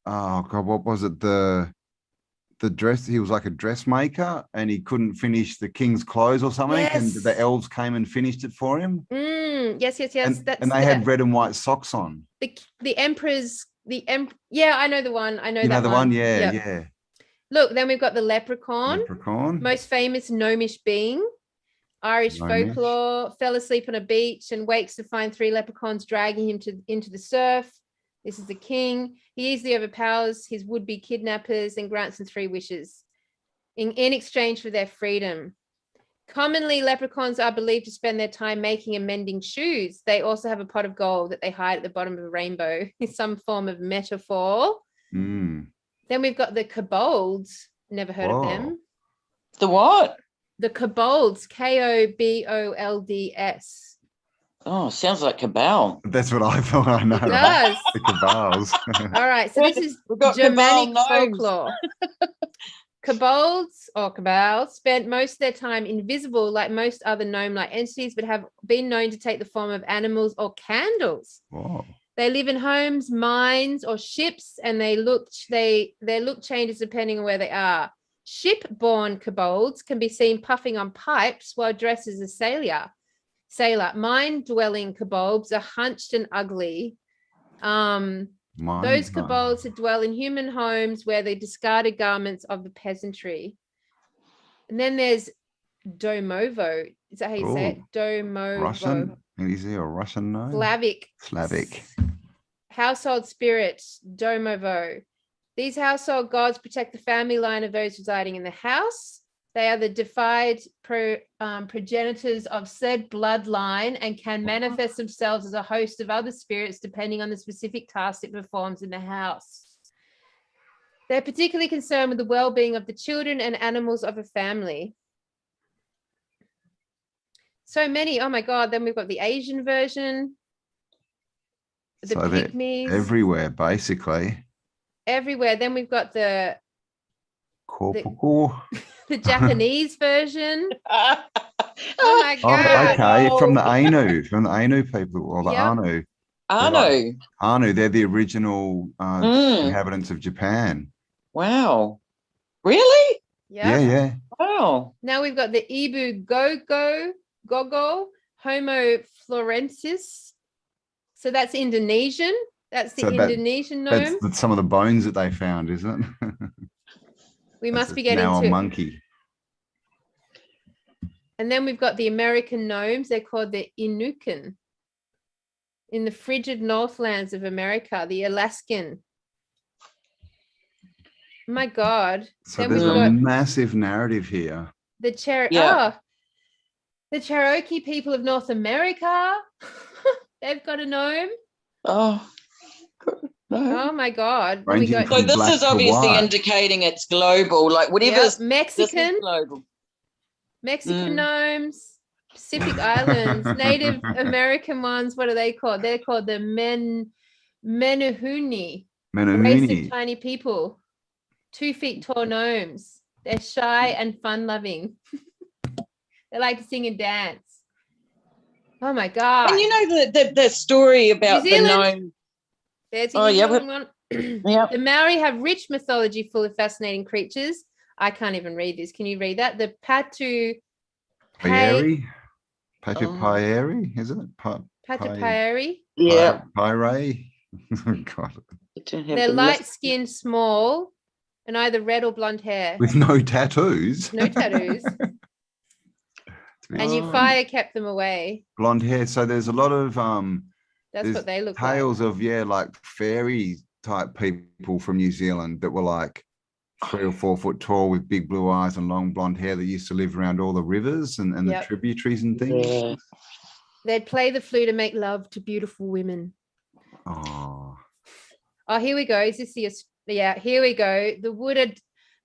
Oh God, what was it? The dress. He was like a dressmaker, and he couldn't finish the king's clothes or something, and the elves came and finished it for him. Yes. And That's they had red and white socks on. the emperor's yeah, I know the one. I know You know that the one? Yep. Yeah. Look, then we've got the leprechaun. Leprechaun. Most famous gnomish being. Irish Gnomish. folklore, fell asleep on a beach and wakes to find 3 leprechauns dragging him into the surf. This is the king. He easily overpowers his would-be kidnappers and grants them 3 wishes in exchange for their freedom. Commonly, leprechauns are believed to spend their time making and mending shoes. They also have a pot of gold that they hide at the bottom of a rainbow in some form of metaphor. Mm. Then we've got the kobolds. Never heard of them. The what? The kobolds, Kobolds. Oh, sounds like cabal. That's what I thought. I know. It does. The cabals. All right, so this is We've got Germanic cabal gnomes. folklore. Kobolds or cabals spent most of their time invisible like most other gnome-like entities, but have been known to take the form of animals or candles. Whoa. They live in homes, mines, or ships, and their look changes depending on where they are. Ship-born kobolds can be seen puffing on pipes while dressed as a sailor. Mine-dwelling kobolds are hunched and ugly. Those kobolds that dwell in human homes wear the discarded garments of the peasantry. And then there's Domovo. Is that how you say it? Domovo. Russian? Is he a Russian name? Slavic. Household spirits, Domovo. These household gods protect the family line of those residing in the house. They are the defied progenitors of said bloodline and can manifest themselves as a host of other spirits depending on the specific task it performs in the house. They're particularly concerned with the well-being of the children and animals of a family. So many, oh my God, then we've got the Asian version, the pygmies. Everywhere, basically. Everywhere. Then we've got the Corporal. the Japanese version. Oh my God. Oh, okay, from the Ainu people, or the Anu. Anu, they're the original inhabitants of Japan. Wow. Really? Yeah. Wow. Now we've got the Ibu Gogo, Homo florensis. So that's Indonesian. That's the Indonesian gnome. That's some of the bones that they found, isn't it? We must be getting now to a monkey. And then we've got the American gnomes. They're called the Inukan. In the frigid northlands of America, the Alaskan. My God. So then there's a massive narrative here. The Cherokee people of North America. They've got a gnome. Oh. No. Oh my God. So this is obviously indicating it's global, like whatever's Mexican global. Mexican gnomes, Pacific Islands, Native American ones. What are they called? They're called the Menehune. Race of tiny people, 2 feet tall gnomes. They're shy and fun-loving. They like to sing and dance. Oh my God. And you know the story about the gnome. There's one. The Maori have rich mythology full of fascinating creatures. I can't even read this. Can you read that? The Patu Paieri, is it? Patu Paieri. Yeah. Paieri. God. They're light-skinned, small, and either red or blonde hair. With no tattoos. No tattoos. And your fire kept them away. Blonde hair. So there's a lot of that's what they look tales like. of like fairy type people from New Zealand that were like 3 or 4 foot tall with big blue eyes and long blonde hair that used to live around all the rivers and the tributaries and things. Yeah. They'd play the flute and make love to beautiful women. Oh, here we go. Is this here we go. The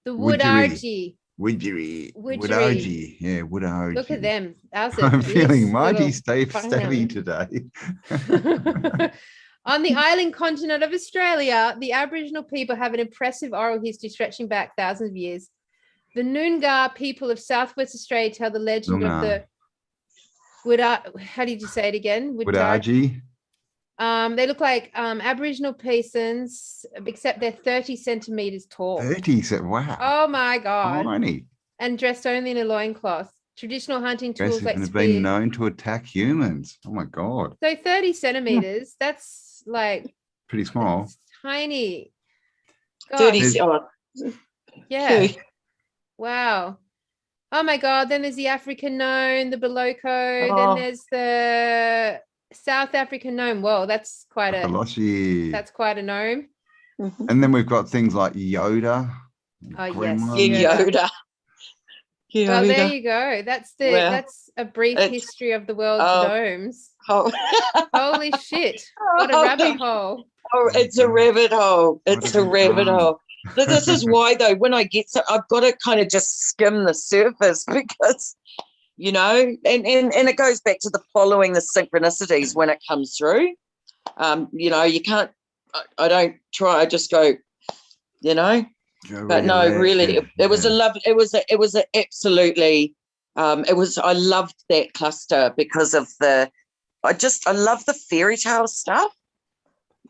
Woodarjee. Woodarjee. Yeah, Woodarjee. Look at them. I'm feeling mighty savvy today. On the island continent of Australia, the Aboriginal people have an impressive oral history stretching back thousands of years. The Noongar people of Southwest Australia tell the legend of the how did you say it again? Woodarjee. They look like Aboriginal peasants, except they're 30 centimeters tall. 30, wow. Oh my God. Tiny. And dressed only in a loincloth. Traditional hunting tools Aggressive like and have been spear. known to attack humans. Oh my God. So 30 centimeters, that's like Pretty small. that's tiny. God, 30. yeah. Okay. Wow. Oh my God. Then there's the African gnome, the Boloko. Oh. Then there's the South African gnome. Whoa, that's quite a gnome. And then we've got things like Yoda. Oh yes, Yoda. Well, there you go. That's a brief history of the world's gnomes. Oh. Holy shit. What a rabbit hole. Oh, it's a rabbit hole. It's a rabbit hole. This is why, though, when I get I've got to kind of just skim the surface because, you know, and it goes back to the following the synchronicities when it comes through. You know, you can't, I don't try, I just go, you know, but no, really, it was a love, it was absolutely, I loved that cluster because of I love the fairy tale stuff.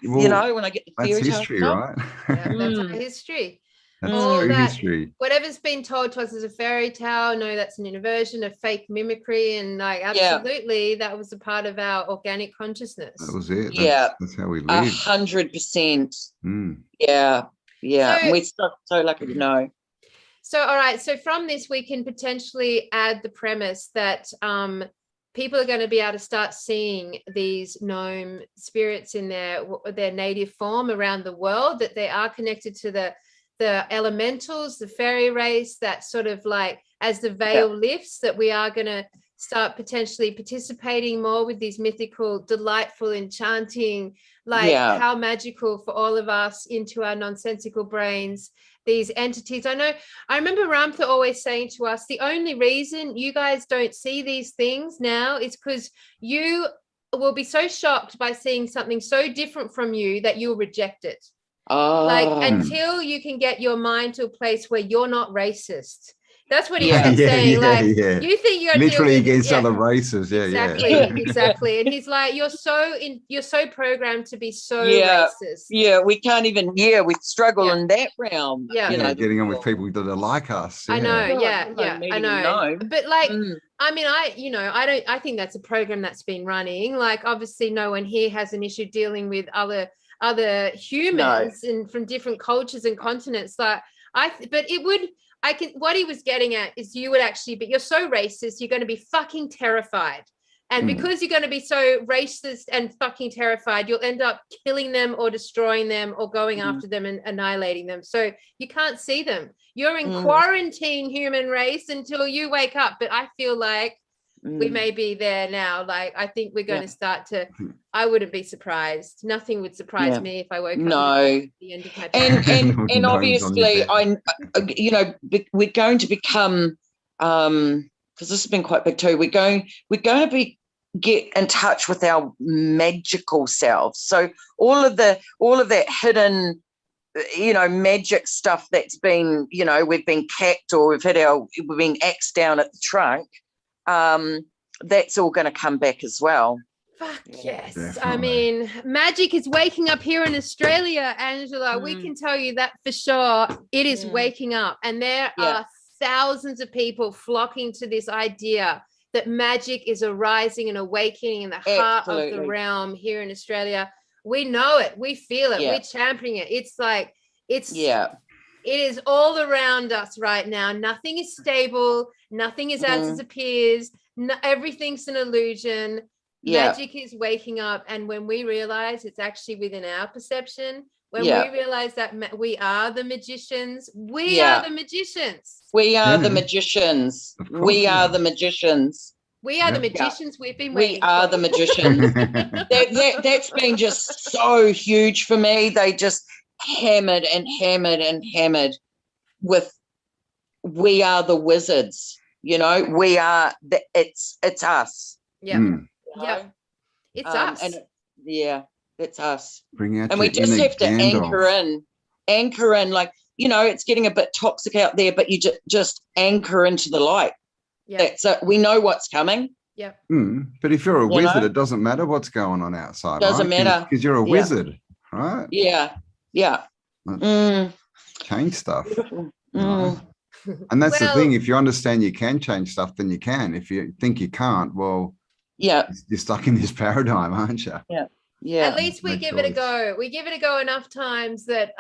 Well, you know, when I get the fairy tale history, stuff. right? Yeah, that's our history. That's all true that, history. Whatever's been told to us is a fairy tale. No, that's an inversion, a fake mimicry, and like absolutely, that was a part of our organic consciousness. That was it. That's how we live. 100%. Yeah. So, we're so lucky to know. So, all right. So from this, we can potentially add the premise that people are going to be able to start seeing these gnome spirits in their native form around the world, that they are connected to the elementals, the fairy race, that sort of like as the veil lifts, that we are going to start potentially participating more with these mythical, delightful, enchanting, like how magical for all of us into our nonsensical brains, these entities. I remember Ramtha always saying to us, the only reason you guys don't see these things now is because you will be so shocked by seeing something so different from you that you'll reject it. Like until you can get your mind to a place where you're not racist. That's what he was saying. You think you're literally against other races. Exactly. And he's like, you're so programmed to be so racist. Yeah, we can't even. We struggle in that realm. Yeah, you know, getting on with people that are like us. I know. I know. But like, I mean, I think that's a program that's been running. Like, obviously, no one here has an issue dealing with other humans and from different cultures and continents. Like, what he was getting at is you would actually, but you're so racist, you're going to be fucking terrified. And because you're going to be so racist and fucking terrified, you'll end up killing them or destroying them or going after them and annihilating them. So you can't see them. You're in quarantine, human race, until you wake up. But I feel like we may be there now. Like, I think we're going to start to, I wouldn't be surprised. Nothing would surprise me if I woke up at the end of my and obviously we're going to become, because this has been quite big too, we're going to get in touch with our magical selves. So all of that hidden, magic stuff that's been, we've been capped or we've been axed down at the trunk. That's all going to come back as well. Fuck yes. Definitely. I mean, magic is waking up here in Australia, Angela. We can tell you that for sure. It is waking up, and there are thousands of people flocking to this idea that magic is arising and awakening in the heart of the realm here in Australia. We know it. We feel it. We're championing it. It's like, it is all around us right now. Nothing is stable. Nothing is as it appears. Everything's an illusion. Magic is waking up. And when we realize it's actually within our perception, when we realize that we are the magicians, we are the magicians. We are the magicians. We are the magicians. We are the magicians we've been waiting for. We are the magicians. That's been just so huge for me. They just hammered and hammered and hammered with, we are the wizards. We are it's us. It's us. And it's us. Bring out and we just have to anchor in, like, it's getting a bit toxic out there, but you just anchor into the light. That's it. We know what's coming. But if you're a wizard, it doesn't matter what's going on outside. Doesn't matter. Because you're a wizard, right? Yeah. Change stuff. And that's the Well- thing. If you understand you can change stuff, then you can. If you think you can't, well, Yeah. you're stuck in this paradigm, aren't you? Yeah. At least we Make give it a choice. go. We give it a go enough times that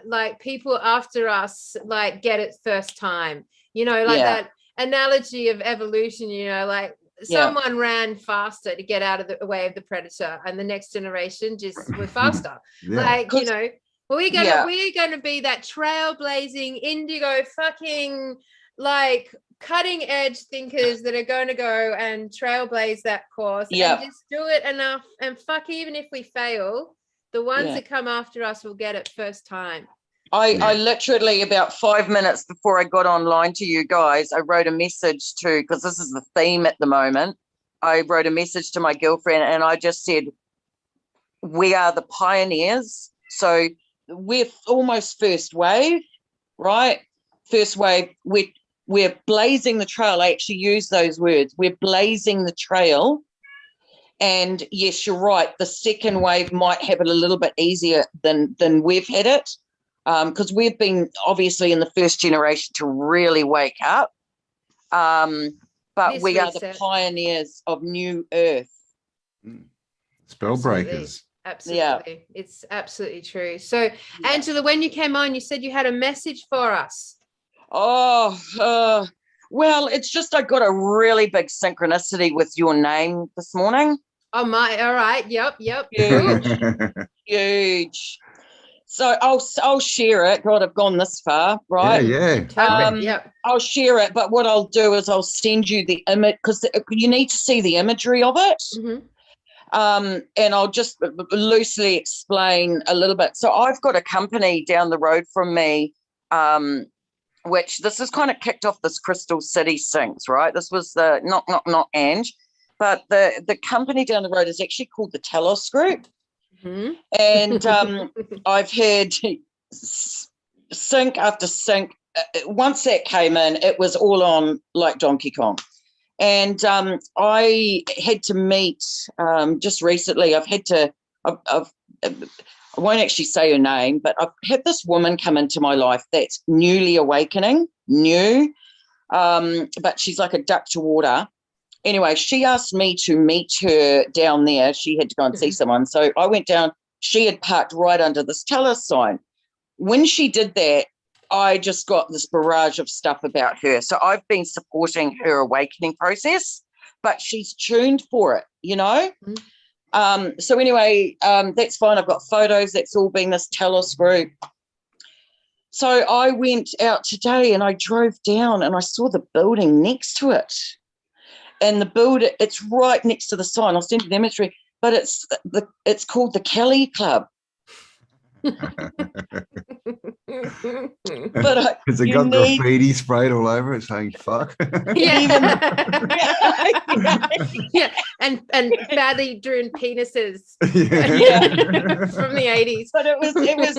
like people after us like get it first time. You know, like Yeah. that analogy of evolution, you know, like Yeah. someone ran faster to get out of the way of the predator and the next generation just were faster. Yeah. Like, you know, we're gonna be that trailblazing indigo fucking like cutting edge thinkers that are going to go and trailblaze that course and just do it enough, and fuck, even if we fail, the ones that come after us will get it first time. I literally, about 5 minutes before I got online to you guys, I wrote a message to, because this is the theme at the moment, I wrote a message to my girlfriend and I just said, we are the pioneers. So we're almost first wave, right? First wave, we're blazing the trail. I actually use those words. We're blazing the trail. And yes, you're right. The second wave might have it a little bit easier than we've had it, because we've been obviously in the first generation to really wake up. But This we are reset. the pioneers of new earth. Spell breakers. Absolutely. It's absolutely true. So, Angela, when you came on, you said you had a message for us. Oh, well, it's just I got a really big synchronicity with your name this morning. Oh my! All right. Yep. Huge. So I'll share it. God, I've gone this far, right? Yeah. I'll share it, but what I'll do is I'll send you the image, because you need to see the imagery of it. Mm-hmm. And I'll just loosely explain a little bit. So I've got a company down the road from me, which this has kind of kicked off this Crystal City Sinks, right? This was the not Ange, but the company down the road is actually called the Telos Group. Mm-hmm. And I've had sink after sink. Once that came in, it was all on like Donkey Kong. And I had to meet just recently. I won't actually say her name, but I've had this woman come into my life that's newly awakening, but she's like a duck to water. Anyway, she asked me to meet her down there. She had to go and see someone. So I went down. She had parked right under this Telos sign. When she did that, I just got this barrage of stuff about her. So I've been supporting her awakening process, but she's tuned for it, you know? So anyway, that's fine. I've got photos. That's all been this Telos group. So I went out today and I drove down and I saw the building next to it. And the building, it's right next to the sign. I'll send you the imagery, but it's called the Kelly Club. But Has it got graffiti sprayed all over it saying fuck? Yeah. And badly drawn penises from the 80s. But it was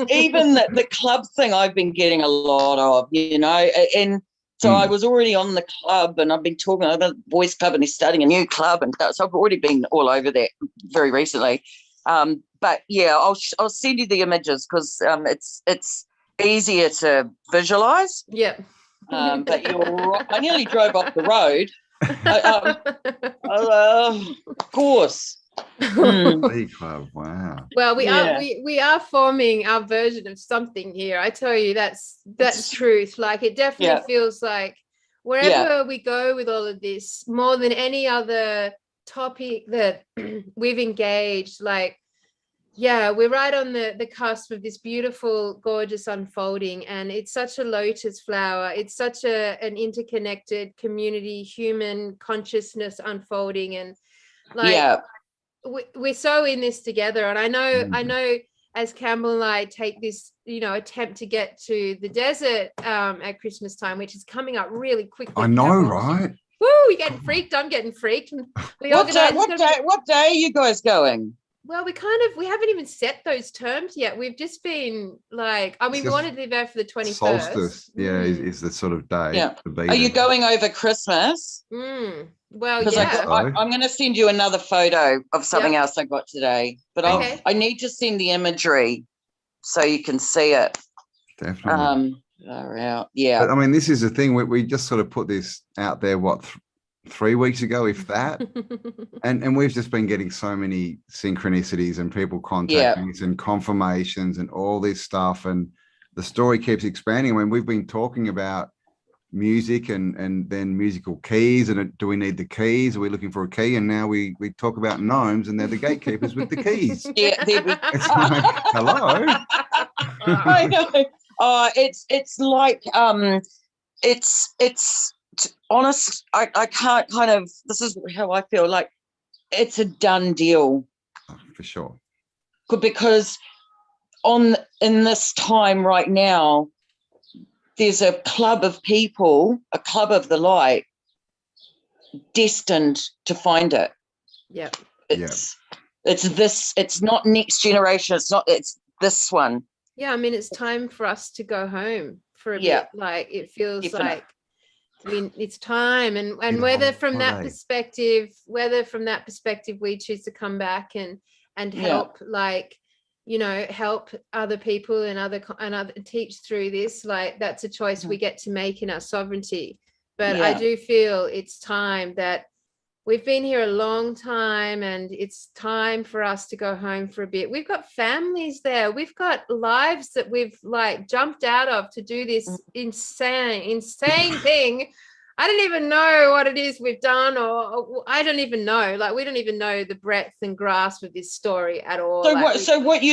even the club thing I've been getting a lot of, you know, and so I was already on the club and I've been talking about the boys club and he's starting a new club, and so I've already been all over that very recently. But yeah, I'll send you the images because it's easier to visualize. Yeah. But you're right. I nearly drove off the road. Of course. Club, wow. Well, we are forming our version of something here. I tell you, that's truth. Like, it definitely feels like wherever we go with all of this, more than any other topic that we've engaged, like, we're right on the cusp of this beautiful, gorgeous unfolding, and it's such a lotus flower. It's such an interconnected community, human consciousness unfolding, and like we're so in this together. And I know as Campbell and I take this, you know, attempt to get to the desert at Christmas time, which is coming up really quickly. I know, right? Woo, you're getting freaked. I'm getting freaked. What day are you guys going? Well, we haven't even set those terms yet. We've just been like, we wanted to be there for the 21st. Solstice, is the sort of day. Yeah. Are you going over Christmas? Well, I'm going to send you another photo of something else I got today, but I need to send the imagery so you can see it. Definitely. Far out. Yeah. But I mean, this is the thing. We just sort of put this out there, 3 weeks ago, if that. And we've just been getting so many synchronicities and people contacting us and confirmations and all this stuff. And the story keeps expanding. I mean, we've been talking about music and then musical keys, and do we need the keys? Are we looking for a key? And now we talk about gnomes, and they're the gatekeepers with the keys. Yeah, it's like, hello. I know. It's like it's honest. I can't kind of. This is how I feel. Like it's a done deal for sure. Because in this time right now, there's a club of people, a club of the light, destined to find it. Yeah. It's this, it's not next generation, it's this one. Yeah, I mean, it's time for us to go home for a bit. Like it feels like, I mean, it's time. And whether from that perspective we choose to come back and help, like, you know, help other people and other teach through this, like that's a choice we get to make in our sovereignty. But I do feel it's time that we've been here a long time, and it's time for us to go home for a bit. We've got families there. We've got lives that we've like jumped out of to do this insane thing. I don't even know what it is we've done, or I don't even know. Like, we don't even know the breadth and grasp of this story at all. So like,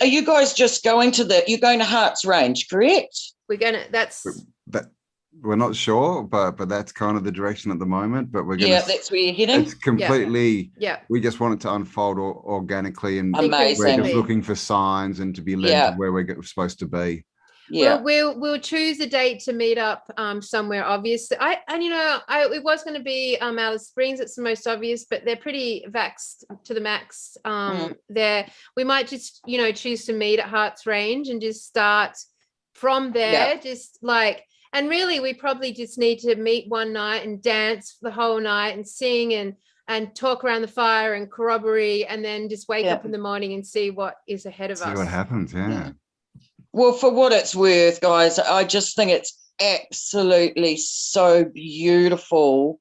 are you guys just going you're going to Hearts Range, correct? We're not sure, but that's kind of the direction at the moment. But we're going that's where you're heading. It's completely. Yeah. We just want it to unfold organically, and amazing. We're just looking for signs and to be led to where we're supposed to be. Yeah, we'll choose a date to meet up somewhere obvious. It was going to be Alice Springs. It's the most obvious, but they're pretty vaxxed to the max there. We might just choose to meet at Hearts Range and just start from there. Just like, and really we probably just need to meet one night and dance the whole night and sing and talk around the fire and corroborate, and then just wake up in the morning and see what is ahead of us. See what happens. Yeah. Well, for what it's worth, guys, I just think it's absolutely so beautiful.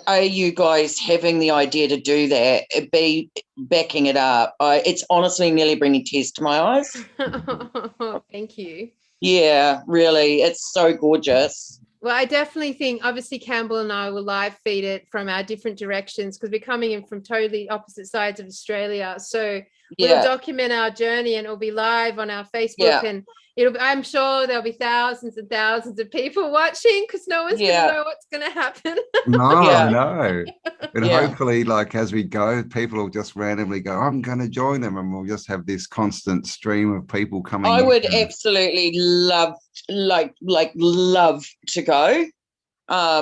Are you guys having the idea to do that? Be backing it up. It's honestly nearly bringing tears to my eyes. Thank you. Yeah, really. It's so gorgeous. Well, I definitely think, obviously, Campbell and I will live feed it from our different directions, because we're coming in from totally opposite sides of Australia. So we'll document our journey, and it'll be live on our Facebook, and I'm sure there'll be thousands and thousands of people watching, because no one's going to know what's going to happen. No. But hopefully, like, as we go, people will just randomly go, I'm going to join them, and we'll just have this constant stream of people coming. I would absolutely love to go. But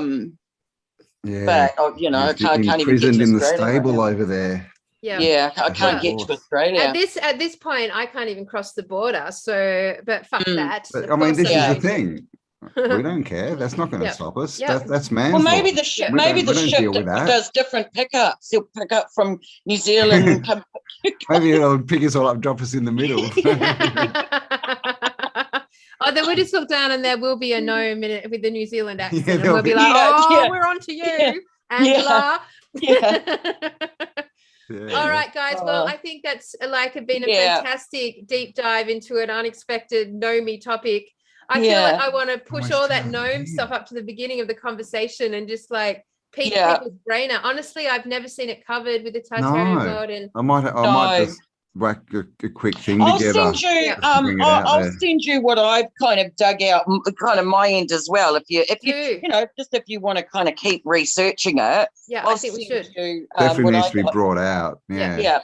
I can't even get to in the Australia stable over there. Yeah, I can't get to Australia. At this point, I can't even cross the border. So, but fuck that. But, I mean, this is the thing. We don't care. That's not going to stop us. That's manslaughter. Well, maybe the ship does different pickups. He'll pick up from New Zealand and come. Maybe he'll pick us all up, drop us in the middle. Then we'll just look down, and there will be a gnome with the New Zealand accent, and we'll be like, we're on to you, Angela. All right, guys. Well, I think that's been a fantastic deep dive into an unexpected gnome topic. I feel like I want to push all that gnome stuff up to the beginning of the conversation and just like pique people's brain out. Honestly, I've never seen it covered with the Tartarian world. And I might just whack a quick thing together. I'll send you what I've kind of dug out, kind of my end as well. If you want to kind of keep researching it. Yeah, I think we should. Definitely needs to be brought out. Yeah.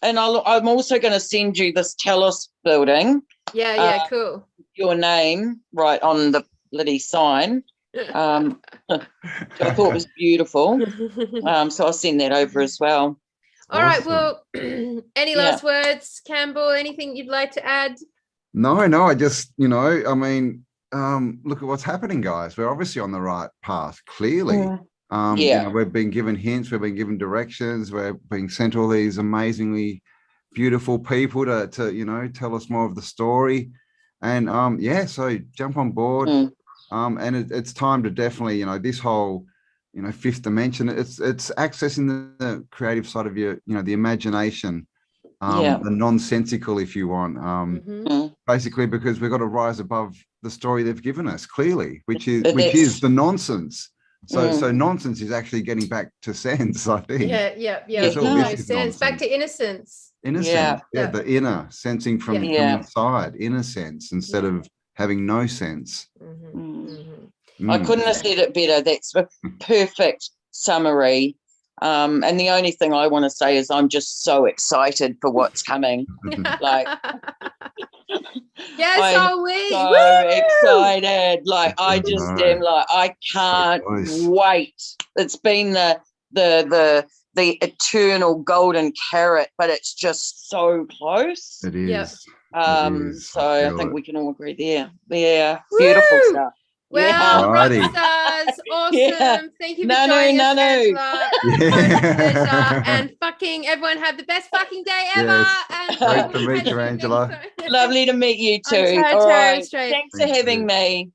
And I'm also going to send you this Telos building. Yeah, cool. Your name right on the bloody sign. So I thought it was beautiful. So I'll send that over as well. All right. Well, any last words, Campbell? Anything you'd like to add? No. I just, I mean, look at what's happening, guys. We're obviously on the right path, clearly. We've been given hints. We've been given directions. We're being sent all these amazingly beautiful people to tell us more of the story. And so jump on board. And it's time to definitely, this whole, fifth dimension, it's accessing the creative side of your, the imagination, the nonsensical, if you want, basically, because we've got to rise above the story they've given us clearly, which is the nonsense. So nonsense is actually getting back to sense, I think. Yeah. Makes sense. Back to innocence. Innocence, the inner, sensing from inside, inner sense, instead of having no sense. I couldn't have said it better. That's a perfect summary. And the only thing I want to say is I'm just so excited for what's coming. Like, yes, are we? So excited. Like, I just am like, I can't wait. It's been the eternal golden carrot, but it's just so close. It is. Yep. So I think we can all agree there. Yeah, beautiful stuff. Well, Rockstars, awesome. Thank you for joining us, Angela. Pleasure. And fucking everyone have the best fucking day ever. Yes. And great to meet you, Angela. Lovely to meet you too. All right. Thanks for having me.